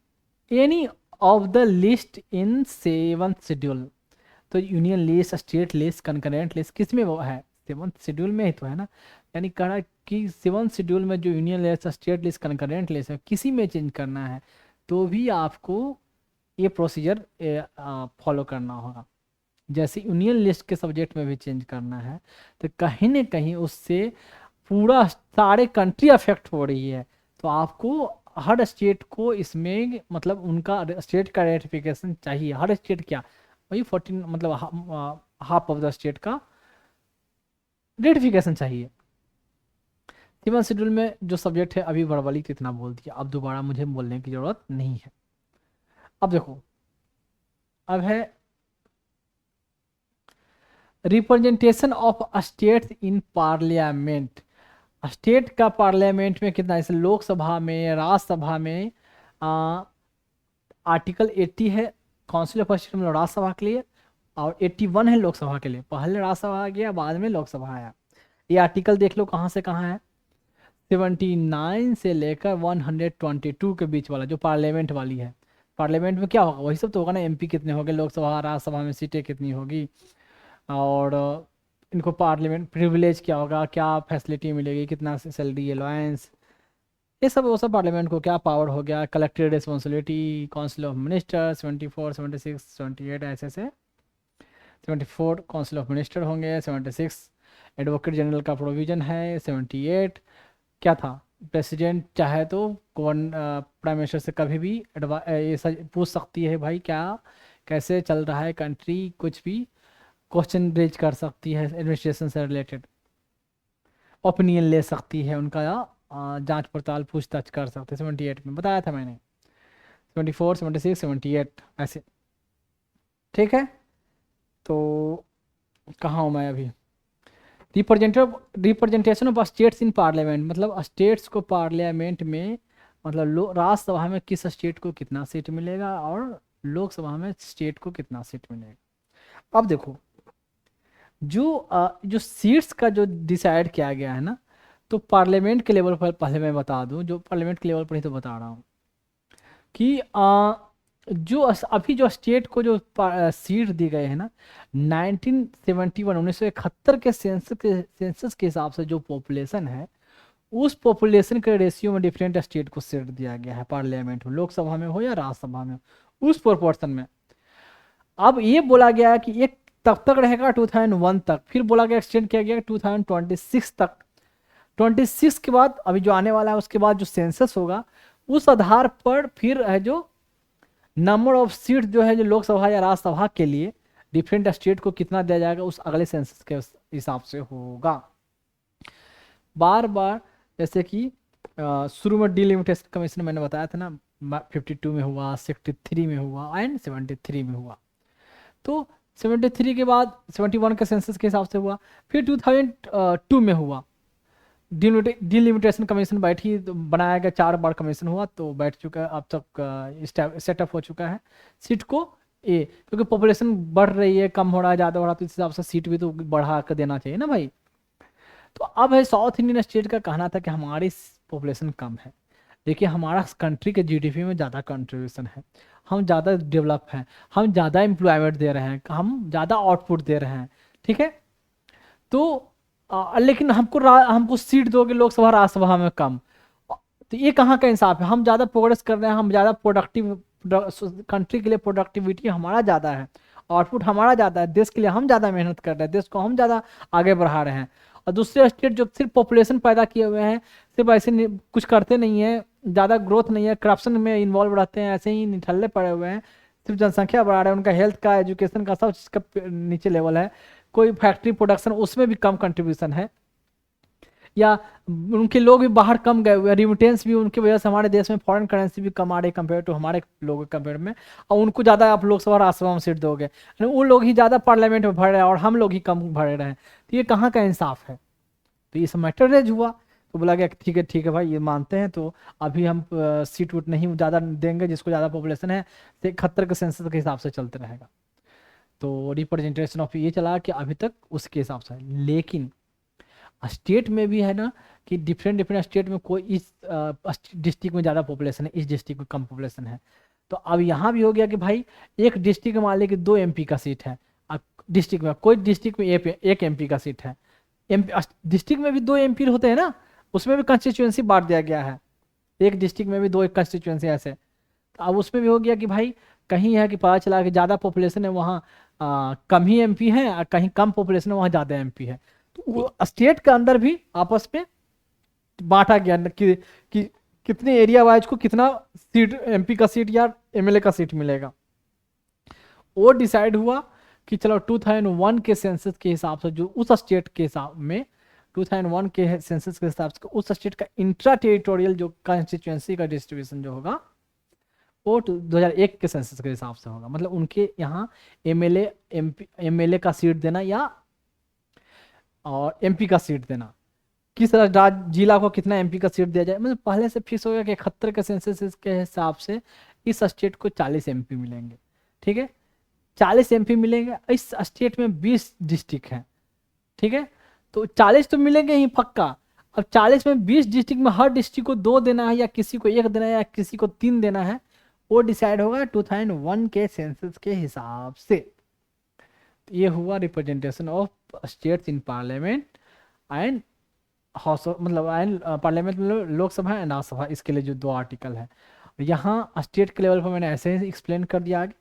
Speaker 1: any of the list in 7th schedule. तो union list, state list, concurrent list किस में वो है, 7th शेड्यूल में ही तो है ना। यानी कह रहा है कि 7th शेड्यूल में जो union list, state list, concurrent list है, किसी में चेंज करना है तो भी आपको ये प्रोसीजर फॉलो करना होगा। जैसे यूनियन लिस्ट के सब्जेक्ट में भी चेंज करना है तो कहीं ना कहीं उससे पूरा सारे कंट्री अफेक्ट हो रही है, तो आपको हर स्टेट को इसमें मतलब उनका स्टेट का रेटिफिकेशन चाहिए। हर स्टेट क्या, वही 14 मतलब हाफ ऑफ द स्टेट का रेटिफिकेशन चाहिए। 7th शेड्यूल में जो सब्जेक्ट है अभी वर्बली तो इतना बोल दिया, अब दोबारा मुझे बोलने की जरूरत नहीं है। अब देखो, अब है representation of states in parliament. State का पार्लियामेंट में कितना, जैसे लोकसभा में, राज्यसभा में आर्टिकल 80 है काउंसिल ऑफ स्टेट में राज्यसभा के लिए, और 81 है लोकसभा के लिए। पहले राज्यसभा गया, बाद में लोकसभा आया। ये आर्टिकल देख लो कहाँ से कहाँ है, 79 से लेकर 122 के बीच वाला जो पार्लियामेंट वाली है। पार्लियामेंट में क्या होगा, वही सब तो होगा ना, एमपी कितने होंगे, लोकसभा राज्यसभा में सीटें कितनी होगी, और इनको पार्लियामेंट प्रिविलेज क्या होगा, क्या फैसिलिटी मिलेगी, कितना सैलरी अलाउंस, ये सब वो सब पार्लियामेंट को क्या पावर हो गया, collective responsibility, council of minister 74, 76, 78 ऐसे से 74 काउंसिल ऑफ मिनिस्टर होंगे, 76 एडवोकेट जनरल का प्रोविजन है, 78 क्या था, प्रेसिडेंट चाहे तो प्राइम मिनिस्टर से कभी भी ये पूछ सकती है भाई क्या कैसे चल रहा है कंट्री, कुछ भी क्वेश्चन रेज कर सकती है एडमिनिस्ट्रेशन से रिलेटेड, ओपिनियन ले सकती है उनका, जांच पड़ताल पूछताछ कर सकते हैं। 78 में बताया था मैंने, 74, 76, 78 ऐसे। ठीक है, तो कहाँ हूँ मैं अभी, representation of states in parliament, मतलब स्टेट्स को पार्लियामेंट में, मतलब राज्यसभा में किस स्टेट को कितना सीट मिलेगा और लोकसभा में स्टेट को कितना सीट मिलेगा। अब देखो जो सीट्स का जो डिसाइड किया गया है ना, तो पार्लियामेंट के लेवल पर पहले मैं बता दूं, जो पार्लियामेंट के लेवल पर ही तो बता रहा हूँ कि अभी जो स्टेट को जो सीट दी गए हैं ना, 1971 1971 के सेंसस के हिसाब से जो पॉपुलेशन है, उस पॉपुलेशन के रेशियो में डिफरेंट स्टेट को सीट दिया गया है पार्लियामेंट में, लोकसभा में हो या राज्यसभा में, उस प्रोपोर्शन में। अब ये बोला गया है कि एक तब तक रहेगा 2001 तक, फिर बोला गया एक्सटेंड किया गया 2026 तक। 26 के बाद अभी जो आने वाला है उसके बाद जो सेंसस होगा, उस आधार पर फिर है जो नंबर ऑफ सीट जो है जो लोकसभा या राज्यसभा के लिए डिफरेंट स्टेट को कितना दिया जाएगा, उस अगले सेंसस के हिसाब से होगा। बार बार जैसे कि शुरू में डिलिमिटेशन कमीशन मैंने बताया था ना, 52 में हुआ, 63 में हुआ एंड 73 में हुआ। तो 73 के बाद 71 के सेंसस के हिसाब से हुआ, फिर 2002 में हुआ डिलिमिटेशन कमीशन बैठी, तो बनाया गया, 4 बार कमीशन हुआ, तो बैठ चुका है, अब तक सेटअप हो चुका है सीट को ए, क्योंकि पॉपुलेशन बढ़ रही है, कम हो रहा है, ज़्यादा हो रहा है, तो इस हिसाब से सीट भी तो बढ़ा कर देना चाहिए ना भाई। तो अब है साउथ इंडियन स्टेट का कहना था कि हमारी पॉपुलेशन कम है, देखिए हमारा कंट्री के जीडीपी में ज़्यादा कंट्रीब्यूशन है, हम ज़्यादा डेवलप हैं, हम ज़्यादा एम्प्लॉयमेंट दे रहे हैं, हम ज़्यादा आउटपुट दे रहे हैं, ठीक है। तो लेकिन हमको सीट दोगे लोकसभा राज्यसभा में कम, तो ये कहाँ का इंसाफ है। हम ज़्यादा प्रोग्रेस कर रहे हैं, हम ज़्यादा प्रोडक्टिव, कंट्री के लिए प्रोडक्टिविटी हमारा ज़्यादा है, आउटपुट हमारा ज़्यादा है, देश के लिए हम ज़्यादा मेहनत कर रहे हैं, देश को हम ज़्यादा आगे बढ़ा रहे हैं। और दूसरे स्टेट जो सिर्फ पॉपुलेशन पैदा किए हुए हैं, सिर्फ ऐसे कुछ करते नहीं है, ज़्यादा ग्रोथ नहीं है, करप्शन में इन्वॉल्व रहते हैं, ऐसे ही निठल्ले पड़े हुए हैं, सिर्फ जनसंख्या बढ़ा रहे हैं, उनका हेल्थ का, एजुकेशन का, सब चीज़ का नीचे लेवल है, कोई फैक्ट्री प्रोडक्शन उसमें भी कम कंट्रीब्यूशन है, या उनके लोग भी बाहर कम गए हुए हैं, रिमिटेंस भी उनकी वजह से हमारे देश में फॉरेन करेंसी भी कम आ रही है कंपेयर टू हमारे लोगों के कंपेयर में, और उनको ज़्यादा आप लोकसभा राज्यसभा में सीट दोगे, यानी वो लोग ही ज़्यादा पार्लियामेंट में भर रहे हैं और हम लोग ही कम भरे रहे हैं, तो ये कहाँ का इंसाफ है। तो ये सब मैटर रेज हुआ, तो बोला गया ठीक है भाई, ये मानते हैं, तो अभी हम सीट वूट नहीं ज़्यादा देंगे, जिसको ज़्यादा पॉपुलेशन है 71 के सेंसस के हिसाब से चलते रहेगा। तो रिप्रेजेंटेशन ऑफ ये चला कि अभी तक उसके हिसाब से, लेकिन स्टेट में भी है ना कि डिफरेंट स्टेट में कोई इस डिस्ट्रिक्ट में ज़्यादा पॉपुलेशन है, इस डिस्ट्रिक्ट में कम पॉपुलेशन है। तो अब यहाँ भी हो गया कि भाई एक डिस्ट्रिक्ट में मान ली कि 2 MP का सीट है, डिस्ट्रिक्ट में कोई डिस्ट्रिक्ट में एक MP का सीट है, डिस्ट्रिक्ट में भी 2 MP होते हैं ना, उसमें भी कंस्टिट्यूएंसी बांट दिया गया है, एक डिस्ट्रिक्ट में भी 2 कंस्टिट्यूएंसी ऐसे। तो अब उसमें भी हो गया कि भाई कहीं है कि पता चला कि ज़्यादा पॉपुलेशन है वहाँ कम ही MP है, और कहीं कम पॉपुलेशन है वहाँ ज़्यादा MP है, तो स्टेट के अंदर भी आपस में बांटा गया कि कितने एरिया वाइज को कितना सीट, MP का सीट या MLA का सीट मिलेगा। वो डिसाइड हुआ कि चलो 2001 के सेंसस के हिसाब से, जो उस स्टेट के हिसाब में 2001 के सेंसस के हिसाब से उस स्टेट का इंट्रा टेरिटोरियल जो कंस्टिट्यूएंसी का डिस्ट्रीब्यूशन जो होगा वो 2001 के सेंसस के हिसाब से होगा, मतलब उनके यहाँ MLA का सीट देना या और MP का सीट देना, किस तरह जिला को कितना MP का सीट दिया जाए, मतलब पहले से फिक्स हो गया कि 71 के सेंसस के हिसाब से इस स्टेट को 40 MP मिलेंगे, ठीक है, 40 MP मिलेंगे। इस स्टेट में 20 डिस्ट्रिक्ट हैं, ठीक है, तो 40 तो मिलेंगे ही पक्का। अब 40 में 20 डिस्ट्रिक्ट में हर डिस्ट्रिक्ट को 2 देना है, या किसी को 1 देना है, या किसी को 3 देना है, वो डिसाइड होगा 2001 के सेंसस के हिसाब से। ये हुआ representation of states in parliament and house, मतलब एंड पार्लियामेंट में लोकसभा एंड राज्यसभा, इसके लिए जो 2 आर्टिकल है। यहाँ स्टेट के लेवल पर मैंने ऐसे ही एक्सप्लेन कर दिया आगे।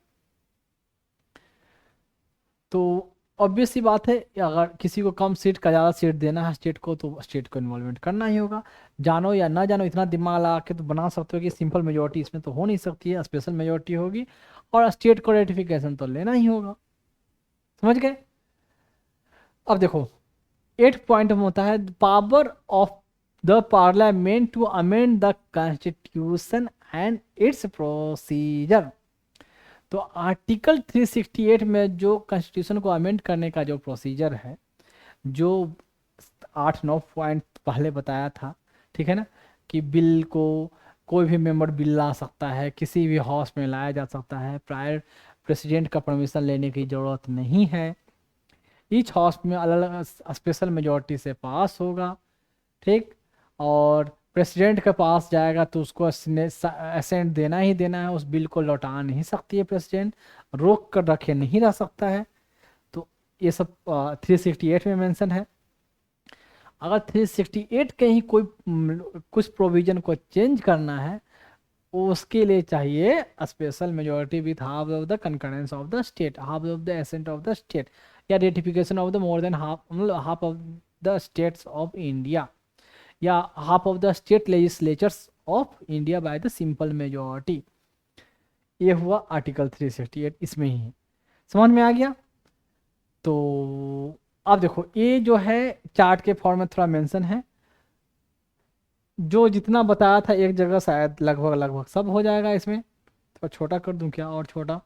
Speaker 1: तो ऑब्वियस सी बात है, अगर किसी को कम सीट का ज़्यादा सीट देना है स्टेट को, तो स्टेट को इन्वॉल्वमेंट करना ही होगा, जानो या ना जानो, इतना दिमाग लगा के तो बना सकते हो कि सिंपल मेजोरिटी इसमें तो हो नहीं सकती है, स्पेशल मेजोरिटी होगी, और स्टेट को रेटिफिकेशन तो लेना ही होगा, समझ गए। अब देखो 8 पॉइंट में होता है power of the parliament to amend the constitution and its procedure. तो आर्टिकल 368 में जो कॉन्स्टिट्यूशन को अमेंड करने का जो प्रोसीजर है, जो 8-9 पॉइंट पहले बताया था, ठीक है ना, कि बिल को कोई भी मेंबर बिल ला सकता है, किसी भी हाउस में लाया जा सकता है, प्रायर प्रेसिडेंट का परमिशन लेने की ज़रूरत नहीं है, ईच हाउस में अलग अलग स्पेशल मेजोरिटी से पास होगा, ठीक। और प्रेसिडेंट के पास जाएगा तो उसको असेंट देना ही देना है, उस बिल को लौटा नहीं सकती है प्रेसिडेंट, रोक कर रखे नहीं रह सकता है। तो ये सब 368 में मेंशन है। अगर 368 के ही कोई कुछ प्रोविजन को चेंज करना है, उसके लिए चाहिए special majority with half of the concurrence of the state, half of the assent of the state, या ratification of the more than half, मतलब half of the states of India, या half of the state legislatures of India by the simple majority. ये हुआ आर्टिकल 368, इसमें ही है। समझ में आ गया? तो अब देखो ये जो है चार्ट के फॉर्म में थोड़ा मेंशन है, जो जितना बताया था एक जगह शायद लगभग लगभग सब हो जाएगा। इसमें थोड़ा छोटा कर दूं क्या, और छोटा?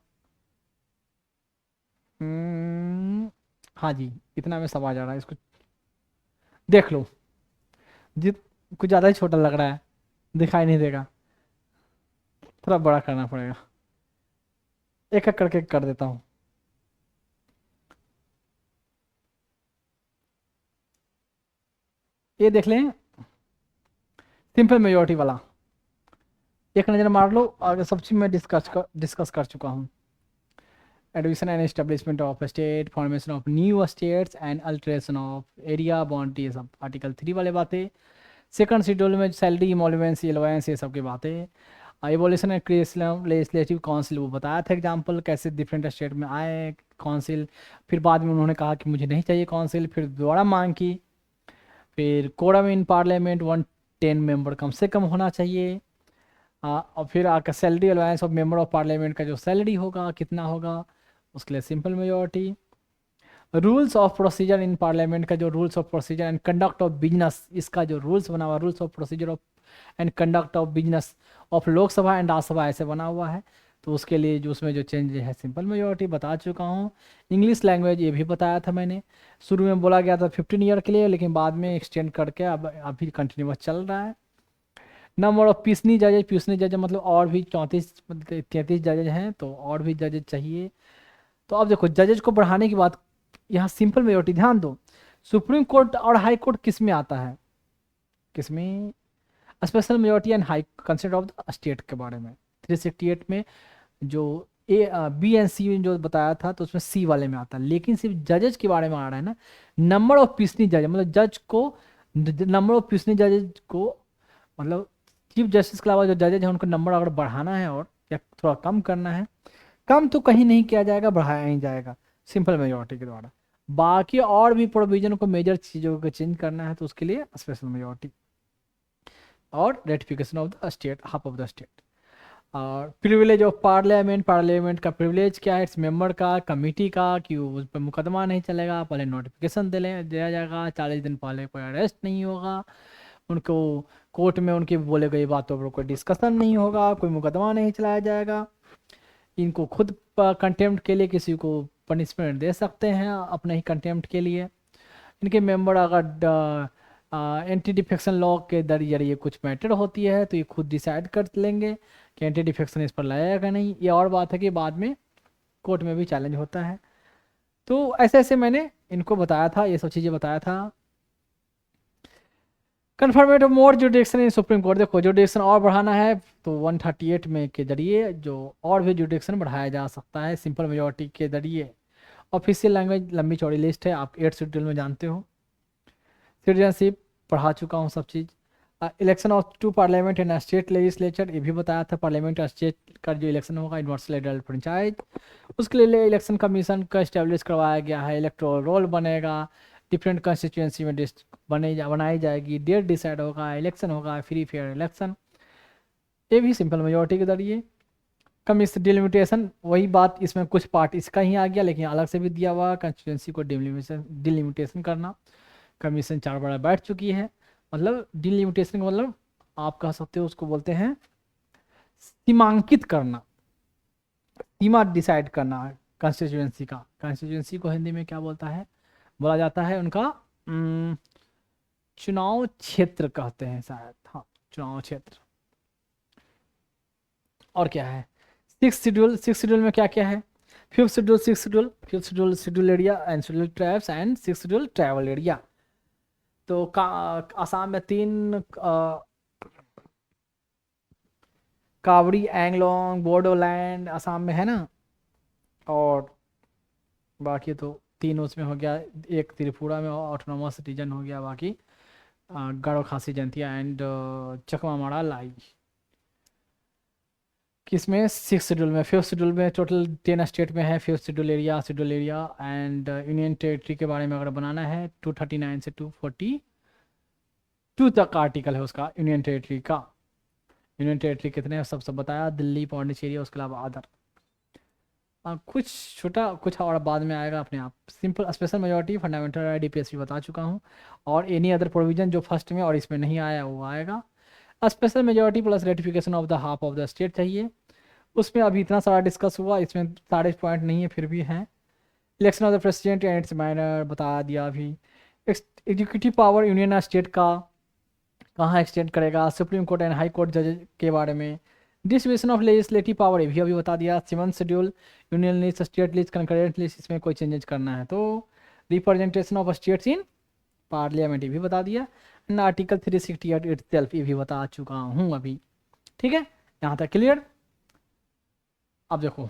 Speaker 1: हाँ जी, इतना में सब आ जा रहा है, इसको देख लो। जित कुछ ज़्यादा ही छोटा लग रहा है, दिखाई नहीं देगा, थोड़ा बड़ा करना पड़ेगा। एक एक करके कर देता हूँ। ये देख लें, सिंपल मेजोरिटी वाला एक नज़र मार लो, और सब चीज़ मैं डिस्कस कर चुका हूँ। Admission and establishment of state, formation of new states and alteration of area boundary, ये सब आर्टिकल 3 वाले बातें। सेकंड शेड्यूल में सैलरी इमोलवेंस एलोवेंस ये सब की बातें। Evolution and creation legislative council, वो बताया था एग्जांपल कैसे डिफरेंट स्टेट में आए काउंसिल। फिर बाद में उन्होंने कहा कि मुझे नहीं चाहिए काउंसिल, फिर दोबारा मांग की। फिर कोरम इन पार्लियामेंट 110 मेंबर कम से कम होना चाहिए। और फिर आकर salary allowance of member of parliament का जो सैलरी होगा कितना होगा, उसके लिए simple majority. Rules of procedure in parliament का जो rules of procedure and conduct of business, इसका जो रूल्स बना हुआ, rules of procedure of and conduct of business of Lok Sabha and Rajya Sabha ऐसे बना हुआ है, तो उसके लिए जो उसमें जो चेंज है सिंपल मेजोरिटी बता चुका हूँ। इंग्लिश लैंग्वेज ये भी बताया था मैंने, शुरू में बोला गया था 15 ईयर के लिए, लेकिन बाद में एक्सटेंड करके अब अभी कंटिन्यूस चल रहा है। नंबर ऑफ पिसनी जजेज मतलब और भी 33 जजेज हैं, तो और भी जजेज चाहिए। तो अब देखो जजेज को बढ़ाने की बात, यहाँ सिंपल मेजोरिटी ध्यान दो, सुप्रीम कोर्ट और हाई कोर्ट किस में आता है, किसमें? Special majority and high consent of the state के बारे में 368 में जो बी एन सी जो बताया था, तो उसमें सी वाले में आता है। लेकिन सिर्फ जजेज के बारे में आ रहा है ना, नंबर ऑफ पिसनी जज मतलब जज को, नंबर ऑफ पिसनी जजेज को, मतलब चीफ जस्टिस के अलावा जो जजेज हैं उनको नंबर अगर बढ़ाना है और या थोड़ा कम करना है, कम तो कहीं नहीं किया जाएगा, बढ़ाया ही जाएगा सिंपल मेजोरिटी के द्वारा। बाकी और भी प्रोविजन को, मेजर चीज़ों को चेंज करना है तो उसके लिए स्पेशल मेजोरिटी और ratification of the state, half of the state. और प्रिविलेज ऑफ पार्लियामेंट, पार्लियामेंट का प्रिविलेज क्या है, इट्स मेंबर का, कमेटी का, कि उस पर मुकदमा नहीं चलेगा, पहले नोटिफिकेशन दिया जाएगा, 40 दिन पहले कोई अरेस्ट नहीं होगा उनको, कोर्ट में उनकी बोले गई बातों पर कोई डिस्कशन नहीं होगा, कोई मुकदमा नहीं चलाया जाएगा। इनको खुद कंटेम्प्ट के लिए किसी को पनिशमेंट दे सकते हैं अपने ही कंटेम्प्ट के लिए। इनके मेंबर अगर एंटी डिफेक्शन लॉ के जरिए कुछ मैटर होती है तो ये खुद डिसाइड कर लेंगे कि एंटी डिफेक्शन इस पर लगाया या नहीं। ये और बात है कि बाद में कोर्ट में भी चैलेंज होता है। तो ऐसे ऐसे मैंने इनको बताया था, ये सब चीज़ें बताया था। कन्फर्मेट मोर जुडिक्शन इन सुप्रीम कोर्ट, देखो जुडिक्शन और बढ़ाना है तो 138 में के जरिए जो और भी जुडिक्शन बढ़ाया जा सकता है सिंपल मेजोरिटी के जरिए। ऑफिशियल लैंग्वेज लंबी चौड़ी लिस्ट है, आप 8 शेड्यूल में जानते हो। सिटीजनशिप पढ़ा चुका हूँ सब चीज़। Election of to parliament and state legislature, ये भी बताया था, पार्लियामेंट और स्टेट का जो इलेक्शन होगा यूनिवर्सल एडल्ट फ्रेंचाइज, उसके लिए इलेक्शन कमीशन का इस्टेब्लिश करवाया गया है। इलेक्टोरल रोल बनेगा, डिफरेंट कंस्टिट्यूंसी में बनाई जाएगी, डेट डिसाइड होगा, इलेक्शन होगा, फ्री फेयर इलेक्शन, ये भी सिंपल मेजोरिटी के जरिए। कमीशन डिलिमिटेशन, वही बात, इसमें कुछ पार्ट इसका ही आ गया लेकिन अलग से भी दिया हुआ, कंस्टिट्यूंसी को डिलिमिटेशन करना। कमीशन 4 बार बैठ चुकी है, मतलब डिलिमिटेशन का मतलब आप कह सकते हो उसको बोलते हैं सीमांकित करना, सीमा डिसाइड करना कंस्टिट्यूंसी का। कंस्टिट्यूंसी को हिंदी में क्या बोला जाता है उनका चुनाव क्षेत्र कहते हैं शायद, हाँ चुनाव क्षेत्र। और क्या है 6 शेड्यूल में क्या क्या है, fifth schedule, six schedule, fifth schedule schedule area and schedule tribes and six schedule tribal area. तो आसाम में 3 कावड़ी, एंगलोंग, बोडोलैंड आसाम में है ना, और बाकी तो 3 उसमें हो गया, एक त्रिपुरा में ऑटोनोमस रीजन हो गया, बाकी गारो खासी जयंतिया एंड चकमा माड़ा लाई। किसमें? सिक्स शेड्यूल में। फिफ्थ शेड्यूल में टोटल 10 स्टेट में है fifth schedule area and union territory के बारे में अगर बनाना है 239 से 242 तक आर्टिकल है उसका यूनियन टेरिटरी का। यूनियन टेरिटरी कितने हैं सब बताया, दिल्ली, पौंडीचेरी, उसके अलावा अदर कुछ छोटा कुछ और बाद में आएगा अपने आप। Simple special majority, fundamental right, DPS भी बता चुका हूँ, और एनी अदर प्रोविजन जो फर्स्ट में और इसमें नहीं आया वो आएगा। Special majority plus ratification of the half of the state चाहिए, उसमें अभी इतना सारा डिस्कस हुआ, इसमें सारे पॉइंट नहीं है फिर भी हैं। Election of the president and it's minor बता दिया अभी। एग्जीक्यूटिव पावर यूनियन स्टेट का कहाँ एक्सटेंड करेगा, supreme court and high court जज के बारे में। डिस्ट्रीब्यूशन ऑफ लेजिस्लेटिव पावर ये भी अभी बता दिया। 7th schedule union list, state list, concurrent list, इसमें कोई चेंजेस करना है तो representation of states in parliament ये भी बता दिया। एंड आर्टिकल 368 इटसेल्फ ये भी बता चुका हूँ अभी। ठीक है, यहाँ तक क्लियर। अब देखो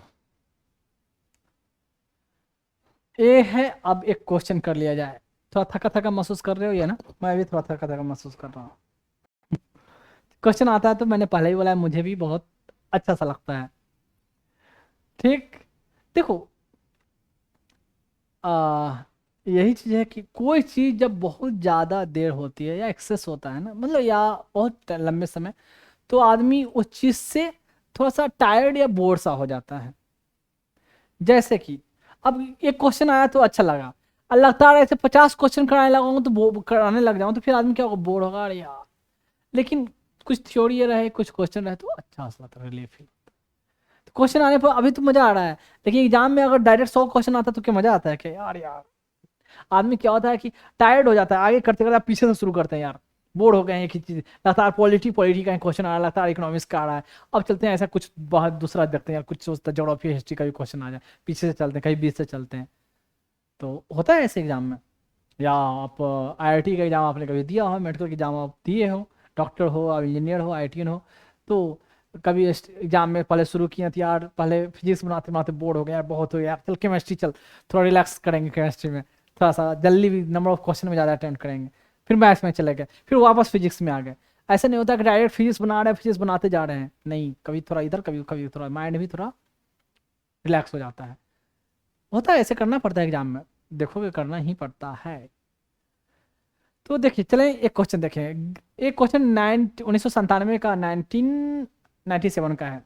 Speaker 1: ये है, अब एक क्वेश्चन कर लिया जाए। थोड़ा थका थका महसूस कर रहे हो या ना? मैं भी थोड़ा थका थका महसूस कर रहा हूँ। क्वेश्चन आता है तो मैंने पहले ही बोला है, मुझे भी बहुत अच्छा सा लगता है। ठीक, देखो यही चीज़ है कि कोई चीज़ जब बहुत ज़्यादा देर होती है या एक्सेस होता है ना, मतलब या बहुत लंबे समय, तो आदमी उस चीज़ से थोड़ा सा टायर्ड या बोर सा हो जाता है। जैसे कि अब एक क्वेश्चन आया तो अच्छा लगा, और लगता है ऐसे 50 क्वेश्चन कराने लगाऊंगा तो कराने लग जाऊँ तो फिर आदमी क्या होगा, बोर होगा, अरे यार। लेकिन कुछ थ्योरी ये रहे, कुछ क्वेश्चन रहे तो अच्छा सा लगता है, रिलीफ फील। तो क्वेश्चन आने पर अभी तो मजा आ रहा है, लेकिन एग्जाम में अगर डायरेक्ट 100 क्वेश्चन आता तो क्या मजा आता है क्या? यार यार आदमी क्या होता है कि टायर्ड हो जाता है, आगे करते करते आप पीछे से शुरू करते हैं, यार बोर हो गए हैं एक ही चीज, लगता है पॉलिटी का क्वेश्चन आ रहा है, लगता है इकोनॉमिक्स का आ रहा है, अब चलते हैं ऐसा कुछ बहुत दूसरा देखते हैं यार, कुछ सोचते हैं जोग्राफी हिस्ट्री का भी क्वेश्चन आ जाए, पीछे से चलते हैं, कहीं बीच से चलते हैं। तो होता है ऐसे एग्जाम में। या आप आईआईटी का एग्जाम आपने कभी दिया हो, मेडिकल का एग्जाम आप दिए हो, डॉक्टर हो, आप इंजीनियर हो, आईटीएन हो, तो कभी एग्जाम में पहले शुरू किए थे यार, पहले फिजिक्स बनाते बनाते बोर्ड हो गया यार, बहुत हो गया यार, चल केमिस्ट्री, चल थोड़ा रिलैक्स करेंगे केमिस्ट्री में, थोड़ा सा जल्दी भी नंबर ऑफ क्वेश्चन में ज़्यादा अटेम्प्ट करेंगे, फिर मैथ्स में चले गए, फिर वापस फिजिक्स में आ गए। ऐसा नहीं होता कि डायरेक्ट फिजिक्स बना रहे हैं, फिजिक्स बनाते जा रहे हैं, नहीं, कभी थोड़ा इधर, कभी कभी थोड़ा माइंड भी थोड़ा रिलैक्स हो जाता है। होता है, ऐसे करना पड़ता है एग्जाम में, देखोगे करना ही पड़ता है। तो देखिए चलें एक क्वेश्चन देखें, एक क्वेश्चन 1997 का 1997 का है।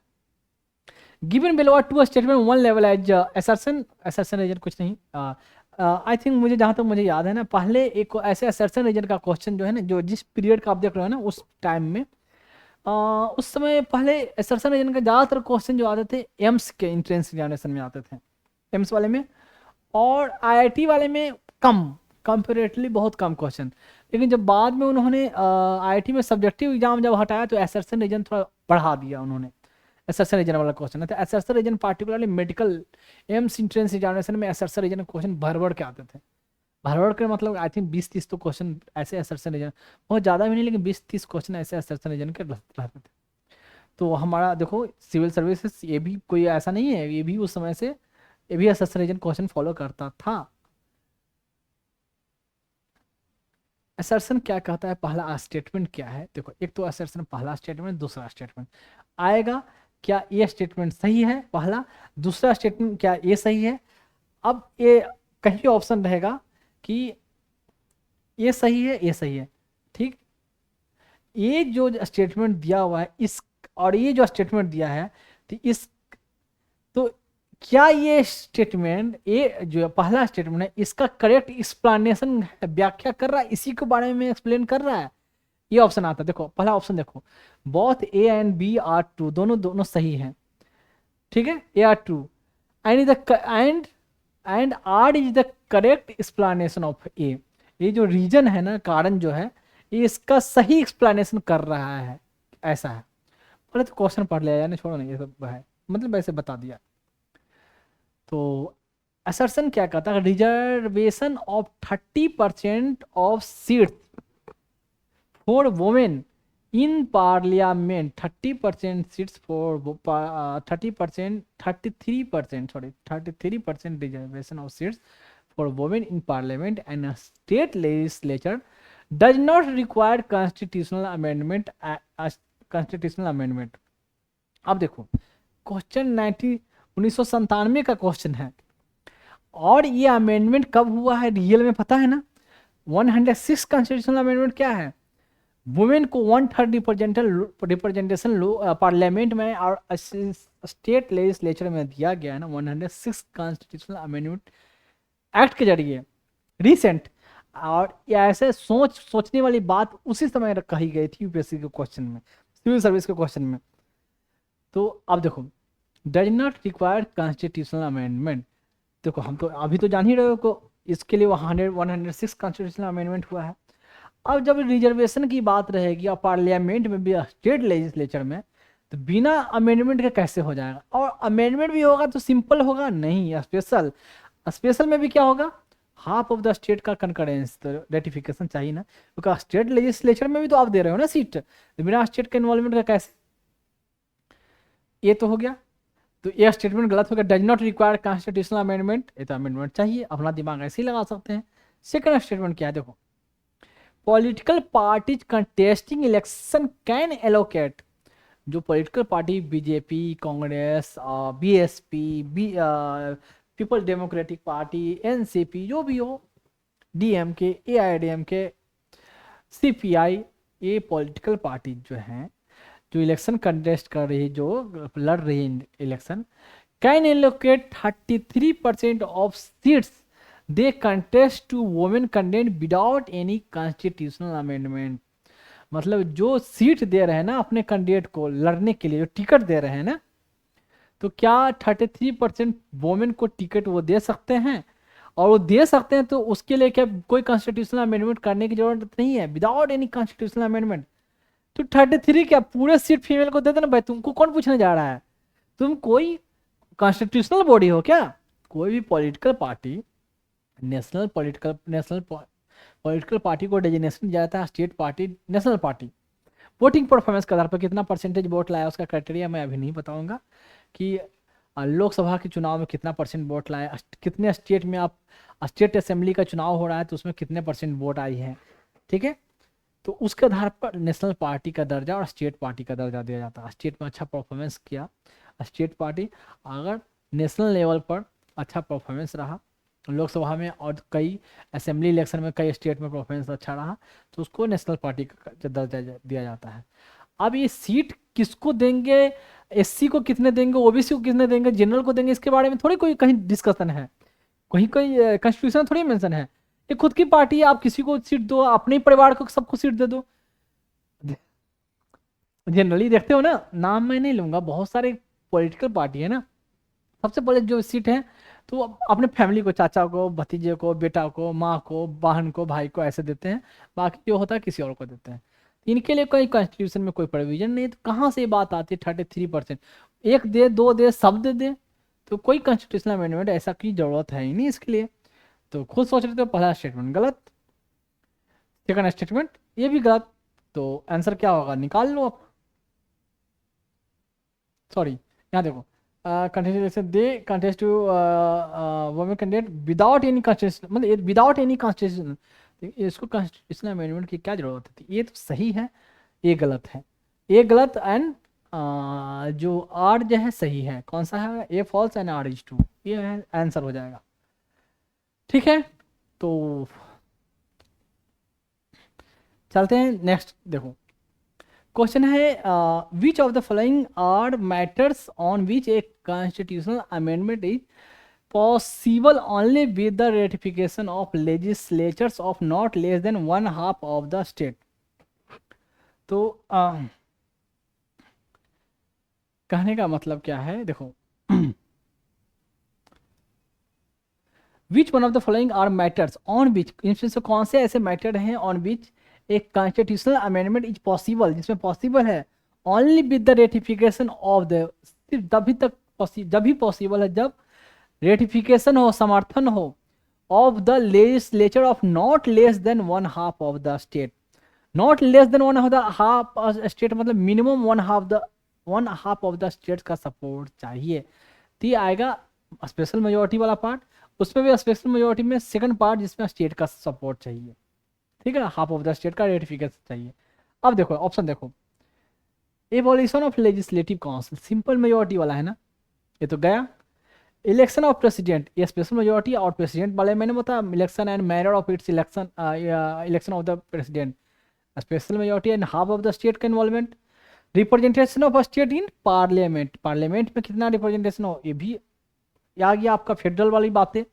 Speaker 1: Given below are two statement one level as assertion, assertion reason कुछ नहीं, आई थिंक मुझे जहाँ तक मुझे याद है ना, पहले एक ऐसे असर्शन रीजन का क्वेश्चन जो है ना, जो जिस पीरियड का आप देख रहे हो ना उस टाइम में, उस समय पहले असर्शन रीजन का ज़्यादातर क्वेश्चन जो आते थे एम्स के इंट्रेंस एग्जामिनेशन में आते थे, एम्स वाले में, और आईआईटी वाले में कम, कंपेरेटिवली बहुत कम क्वेश्चन। लेकिन जब बाद में उन्होंने आईआईटी में सब्जेक्टिव एग्जाम जब हटाया तो असर्शन रीजन थोड़ा बढ़ा दिया उन्होंने, असर्शन रीजन वाला क्वेश्चन है, तो assertion reason particularly medical AIIMS entrance examination में असर्शन रीजन क्वेश्चन भर भर के आते थे। भर भर के मतलब आई थिंक 20-30 तो क्वेश्चन ऐसे असर्शन रीजन, बहुत ज़्यादा भी नहीं लेकिन 20-30 क्वेश्चन ऐसे असर्शन रीजन के रहते थे। तो हमारा देखो सिविल सर्विसेज ये भी कोई ऐसा नहीं है, ये भी उस समय से ये भी असर्शन रीजन क्वेश्चन फॉलो करता था। असर्शन क्या कहता है, पहला स्टेटमेंट क्या है, देखो एक तो असर्शन पहला स्टेटमेंट, दूसरा स्टेटमेंट आएगा, क्या ये स्टेटमेंट सही है पहला, दूसरा स्टेटमेंट क्या ये सही है। अब ये कहीं ऑप्शन रहेगा कि ये सही है, ये सही है, ठीक, ये जो स्टेटमेंट दिया हुआ है इस, और ये जो स्टेटमेंट दिया है, तो इस, तो क्या ये स्टेटमेंट, ये जो पहला स्टेटमेंट है इसका करेक्ट एक्सप्लेनेशन व्याख्या कर रहा है, इसी के बारे में एक्सप्लेन कर रहा है, ये ऑप्शन आता है। देखो पहला ऑप्शन देखो, both A and B are true, दोनों दोनों सही हैं, ठीक है, A are true and and R is the correct explanation of A, ये जो रीजन है ना, कारण जो है, ये इसका सही एक्सप्लेनेशन कर रहा है, ऐसा है। पहले तो क्वेश्चन पढ़ लिया यार, छोड़ो नहीं ये सब है, मतलब वैसे बता दिया। तो असर्शन क्या कहता है, reservation of 30% of seat for women in parliament, 30% seats for 30%, 33%, sorry 33% reservation of seats for women in parliament and state legislature does not require constitutional amendment. Constitutional amendment, अब देखो क्वेश्चन 1997 का क्वेश्चन है, और ये अमेंडमेंट कब हुआ है रियल में पता है ना? 106 कॉन्स्टिट्यूशनल अमेंडमेंट क्या है? वुमेन को 1/3 रिप्रेजेंटेशन पार्लियामेंट में और स्टेट लेजिस्लेचर में दिया गया है ना, 106 कॉन्स्टिट्यूशनल अमेंडमेंट एक्ट के जरिए रिसेंट। और ये ऐसे सोचने वाली बात उसी समय कही गई थी यूपीएससी के क्वेश्चन में, सिविल सर्विस के क्वेश्चन में। तो अब देखो, does not require constitutional amendment, देखो हम तो अभी तो जान ही रहे हो को इसके लिए 106 कॉन्स्टिट्यूशनल अमेंडमेंट हुआ है। अब जब रिजर्वेशन की बात रहेगी और पार्लियामेंट में भी स्टेट लेजिस्लेचर में, तो बिना अमेंडमेंट के कैसे हो जाएगा? और अमेंडमेंट भी होगा तो सिंपल होगा नहीं, स्पेशल। स्पेशल में भी क्या होगा, हाफ ऑफ द स्टेट का कंकरेंस, तो रेटिफिकेशन चाहिए ना, क्योंकि स्टेट लेजिस्लेचर में भी तो आप दे रहे हो ना सीट, तो बिना स्टेट के इन्वॉल्वमेंट का कैसे? ये तो हो गया, तो ये स्टेटमेंट गलत हो गया, does not require constitutional amendment, ये तो अमेंडमेंट चाहिए, अपना दिमाग ऐसे ही लगा सकते हैं। सेकंड स्टेटमेंट क्या है, देखो political parties contesting election can allocate, जो political party BJP, Congress, BSP, People Democratic Party, NCP, जो भी हो, डीएमके, एआईडीएमके, सीपीआई, ये पॉलिटिकल पार्टी जो हैं, जो इलेक्शन कंटेस्ट कर रही है, जो लड़ रही है election, can allocate 33% of seats they contest to women candidate without any constitutional amendment. मतलब जो सीट दे रहे हैं ना अपने कैंडिडेट को लड़ने के लिए, जो टिकट दे रहे हैं ना, तो क्या 33% वुमेन को टिकट वो दे सकते हैं? और वो दे सकते हैं तो उसके लिए क्या कोई कॉन्स्टिट्यूशनल अमेंडमेंट करने की जरूरत नहीं है, विदाउट एनी कॉन्स्टिट्यूशनल अमेंडमेंट। तो 33 क्या पूरे सीट फीमेल को दे देना भाई, तुमको कौन पूछने जा रहा है? तुम कोई कॉन्स्टिट्यूशनल बॉडी हो क्या? कोई भी political party, national political party को डेजिग्नेशन दिया जाता है state party, national party. Voting performance के आधार पर कितना परसेंटेज वोट लाया, उसका क्राइटेरिया मैं अभी नहीं बताऊंगा कि लोकसभा के चुनाव में कितना परसेंट वोट लाया, कितने स्टेट में आप स्टेट असेंबली का चुनाव हो रहा है तो उसमें कितने परसेंट वोट आई है, ठीक है? तो उसके आधार पर नेशनल पार्टी का दर्जा और स्टेट पार्टी का दर्जा दिया जाता है। स्टेट में अच्छा परफॉर्मेंस किया स्टेट पार्टी, अगर नेशनल लेवल पर अच्छा परफॉर्मेंस रहा लोकसभा में और कई असेंबली इलेक्शन में कई स्टेट में परफॉर्मेंस अच्छा रहा, तो उसको नेशनल पार्टी का दर्जा दिया जाता है। अब ये सीट किसको देंगे, एससी को कितने देंगे, ओबीसी को कितने देंगे, जनरल को देंगे, इसके बारे में थोड़ी कोई कहीं डिस्कशन है, कहीं कोई कॉन्स्टिट्यूशन थोड़ी मेंशन है। ये खुद की पार्टी है, आप किसी को सीट दो, अपने ही परिवार को सबको सीट दे दो। जनरली देखते हो ना, नाम मैं नहीं लूंगा, बहुत सारे पॉलिटिकल पार्टी है ना, सबसे पहले जो सीट है तो अपने फैमिली को, चाचा को, भतीजे को, बेटा को, माँ को, बहन को, भाई को ऐसे देते हैं, बाकी जो होता है किसी और को देते हैं। इनके लिए कोई कॉन्स्टिट्यूशन में कोई प्रोविजन नहीं है, तो कहाँ से ये बात आती है 33%? एक दे, दो दे, सब दे दे, तो कोई कॉन्स्टिट्यूशनल अमेंडमेंट ऐसा की जरूरत है ही नहीं इसके लिए। तो खुद सोच रहे थे पहला स्टेटमेंट गलत, सेकंड स्टेटमेंट ये भी गलत, तो आंसर क्या होगा निकाल लो आप। सॉरी, यहाँ देखो contest they contest to women candidate without any constitution, मतलब विदाउट एनी कॉन्स्टिट्यूशन, इसको कॉन्स्टिट्यूशनल अमेंडमेंट की क्या जरूरत थी? ये तो सही है, ये गलत है, ये गलत, एंड जो आर जो है सही है। कौन सा है? A false and R is true, ये आंसर हो जाएगा, ठीक है? तो चलते हैं नेक्स्ट, देखो क्वेश्चन है which of the following are matters on which a constitutional amendment is possible only with the ratification of legislatures of not less than 1/2 of the state. तो कहने का मतलब क्या है, देखो which one of the following are matters on which, इनमें से कौन से ऐसे मैटर हैं ऑन विच एक कॉन्स्टिट्यूशनल अमेंडमेंट इज पॉसिबल, जिसमें पॉसिबल है only with the ratification of the, सिर्फ तभी तक जब भी पॉसिबल है जब रेटिफिकेशन हो, समर्थन हो of the legislature of not less than 1/2 of the state. Not less than 1/2 state मतलब मिनिमम 1/2 ऑफ द स्टेट का सपोर्ट चाहिए। तो ये आएगा स्पेशल मेजोरिटी वाला पार्ट। उसमें भी स्पेशल मेजोरिटी में सेकंड पार्ट जिसमें स्टेट का सपोर्ट चाहिए, ठीक है ना, हाफ ऑफ द स्टेट का रेटिफिकेशन चाहिए। अब देखो ऑप्शन देखो, evolution of legislative council simple majority वाला है ना, ये तो गया। इलेक्शन ऑफ प्रेसिडेंट, ये स्पेशल मेजोरिटी और प्रेसिडेंट वाले मैंने बताया, election and manner of its election, election of the president special majority and half of the state का involvement. Representation of state in parliament, parliament में कितना रिप्रेजेंटेशन हो, ये भी आ गया आपका फेडरल वाली बातें,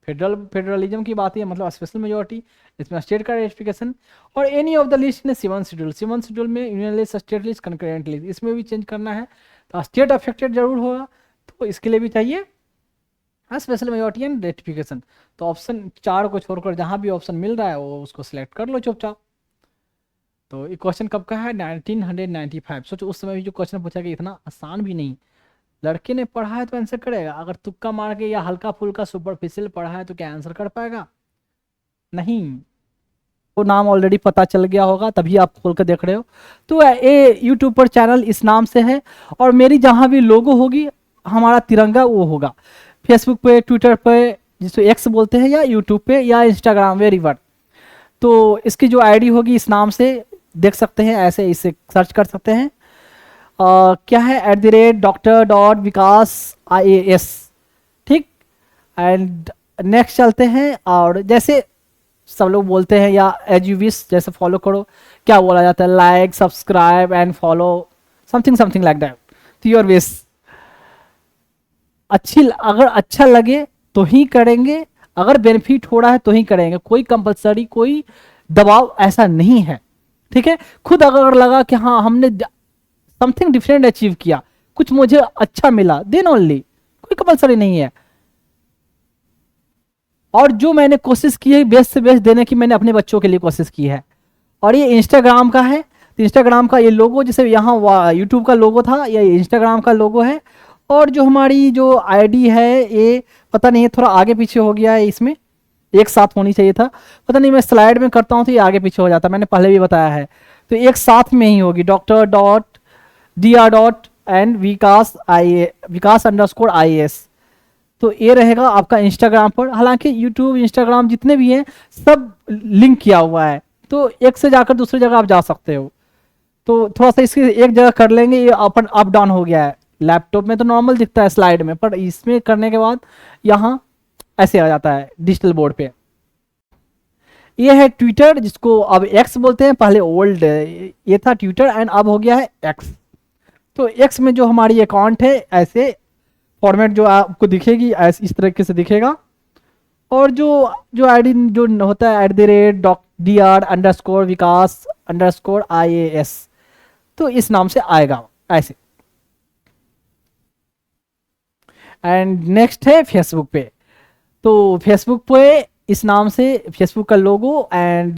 Speaker 1: फेडरलिज्म की बात है, मतलब स्पेशल मेजोरिटी, इसमें स्टेट का रेटिफिकेशन। और any of the list in seven schedule में union list, state list, concurrent list, इसमें भी चेंज करना है तो स्टेट अफेक्टेड जरूर होगा, तो इसके लिए भी चाहिए स्पेशल मेजोरिटी एंड रेटिफिकेशन। तो ऑप्शन 4 को छोड़कर जहाँ भी ऑप्शन मिल रहा है वो उसको सिलेक्ट कर लो चुपचाप। तो ये क्वेश्चन कब का है, 1995। सोचो उस समय भी जो क्वेश्चन पूछा गया इतना आसान भी नहीं, लड़के ने पढ़ा है तो आंसर करेगा, अगर तुक्का मार के या हल्का फुल्का सुपरफिशियल पढ़ा है तो क्या आंसर कर पाएगा, नहीं। वो नाम ऑलरेडी पता चल गया होगा तभी आप खोल कर देख रहे हो। तो ये यूट्यूब पर चैनल इस नाम से है, और मेरी जहाँ भी लोगो होगी हमारा तिरंगा वो होगा। फेसबुक पे, ट्विटर पे जिसको एक्स बोलते हैं, या यूट्यूब पे या इंस्टाग्राम वेरीवर, तो इसकी जो आईडी होगी इस नाम से देख सकते हैं, ऐसे इसे सर्च कर सकते हैं। क्या है, @Dr.Vikas IAS, ठीक। एंड नेक्स्ट चलते हैं, और जैसे सब लोग बोलते हैं या एज यू विश, जैसे फॉलो करो, क्या बोला जाता है, like subscribe and follow, something like that, तो योर विश। अगर अच्छा लगे तो ही करेंगे, अगर बेनिफिट हो रहा है तो ही करेंगे, कोई कंपलसरी, कोई दबाव ऐसा नहीं है, ठीक है। खुद अगर लगा कि हाँ हमने समथिंग डिफरेंट अचीव किया, कुछ मुझे अच्छा मिला, देन ओनली, कोई कंपलसरी नहीं है। और जो मैंने कोशिश की है बेस्ट से बेस्ट देने की, मैंने अपने बच्चों के लिए कोशिश की है। और ये इंस्टाग्राम का है, तो इंस्टाग्राम का ये लोगो, जैसे यहाँ यूट्यूब का लोगो था, ये इंस्टाग्राम का लोगो है। और जो हमारी जो आईडी है ये पता नहीं है, थोड़ा आगे पीछे हो गया है, इसमें एक साथ होनी चाहिए था, पता नहीं, मैं स्लाइड में करता हूँ तो ये आगे पीछे हो जाता है, मैंने पहले भी बताया है। तो एक साथ में ही होगी, Dr.Vikas_IAS, तो ये रहेगा आपका इंस्टाग्राम पर। हालांकि यूट्यूब, इंस्टाग्राम जितने भी हैं सब लिंक किया हुआ है, तो एक से जाकर दूसरी जगह आप जा सकते हो। तो थोड़ा सा इसकी एक जगह कर लेंगे, ये अपन अप डाउन हो गया है, लैपटॉप में तो नॉर्मल दिखता है स्लाइड में, पर इसमें करने के बाद यहाँ ऐसे आ जाता है डिजिटल बोर्ड पे। ये है ट्विटर, जिसको अब एक्स बोलते हैं, पहले ओल्ड ये था ट्विटर एंड अब हो गया है एक्स। तो एक्स में जो हमारी अकाउंट है ऐसे फॉर्मेट जो आपको दिखेगी ऐसे इस तरीके से दिखेगा, और जो आईडी जो होता है @Dr.Vikas_IAS, तो इस नाम से आएगा ऐसे। एंड नेक्स्ट है फेसबुक पे, तो फेसबुक पे इस नाम से फेसबुक का लोगो एंड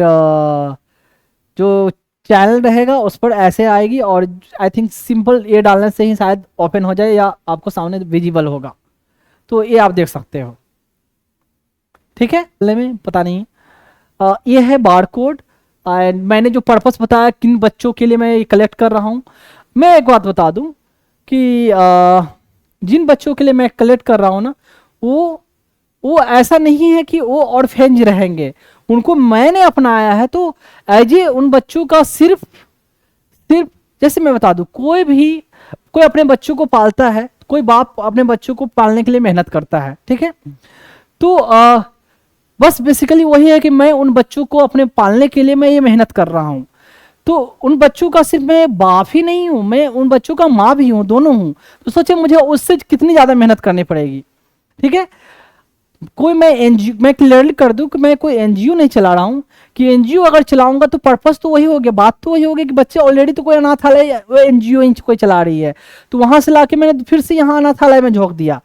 Speaker 1: जो चैनल रहेगा उस पर ऐसे आएगी, और आई थिंक सिंपल ये डालने से ही शायद ओपन हो जाए या आपको सामने विजिबल होगा, तो ये आप देख सकते हो, ठीक है। में पता नहीं ये है बारकोड। एंड मैंने जो पर्पस बताया किन बच्चों के लिए मैं ये कलेक्ट कर रहा हूँ, मैं एक बात बता दूं कि जिन बच्चों के लिए मैं कलेक्ट कर रहा हूँ ना, वो ऐसा नहीं है कि वो ऑर्फेंज रहेंगे, उनको मैंने अपनाया है। तो एज ए उन बच्चों का सिर्फ जैसे मैं बता दूं, कोई अपने बच्चों को पालता है, कोई बाप अपने बच्चों को पालने के लिए मेहनत करता है, ठीक है। तो बस बेसिकली वही है कि मैं उन बच्चों को अपने पालने के लिए मैं ये मेहनत कर रहा हूँ। तो उन बच्चों का सिर्फ मैं बाप ही नहीं हूँ, मैं उन बच्चों का माँ भी हूँ, दोनों हूँ। तो सोचे मुझे उससे कितनी ज़्यादा मेहनत करनी पड़ेगी, ठीक है। मैं क्लियरली कर दूं कि मैं कोई एनजीओ नहीं चला रहा हूं, कि एनजीओ अगर चलाऊंगा तो पर्पस तो वही हो गया, बात तो वही हो गई कि बच्चे ऑलरेडी तो कोई अनाथालय एनजीओ कोई चला रही है, तो वहां से लाके मैंने फिर से यहाँ अनाथालय में झोंक दिया।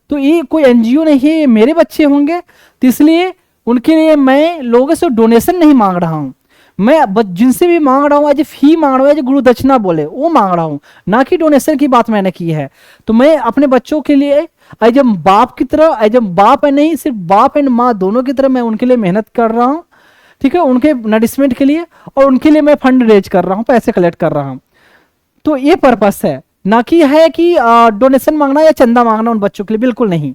Speaker 1: तो ये कोई एनजीओ नहीं है, ये मेरे बच्चे होंगे, तो इसलिए उनके लिए मैं लोगों से डोनेशन नहीं मांग रहा हूँ, मैं जिनसे भी मांग रहा हूँ एज फी मांग रहा हूँ, एज गुरु दक्षिणा बोले वो मांग रहा हूँ, ना कि डोनेशन की बात मैंने की है। तो मैं अपने बच्चों के लिए एज बाप की तरह, एज बाप है नहीं, सिर्फ बाप एंड माँ दोनों की तरह मैं उनके लिए मेहनत कर रहा हूँ, ठीक है, उनके नरिशमेंट के लिए, और उनके लिए मैं फंड रेज कर रहा हूँ, पैसे कलेक्ट कर रहा हूँ। तो ये पर्पस है, ना कि है कि डोनेशन मांगना या चंदा मांगना उन बच्चों के लिए, बिल्कुल नहीं।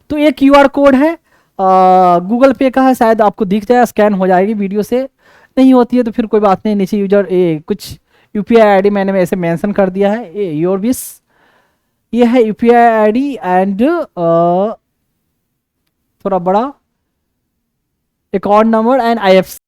Speaker 1: तो ये क्यूआर कोड है, गूगल पे का है, शायद आपको दिख जाए, स्कैन हो जाएगी वीडियो से, नहीं होती है तो फिर कोई बात नहीं, नीचे यूजर कुछ यूपीआई आईडी मैंने ऐसे मेंशन कर दिया है, ये योर विश, ये है यूपीआई आईडी एंड थोड़ा बड़ा अकाउंट नंबर एंड आईएफएससी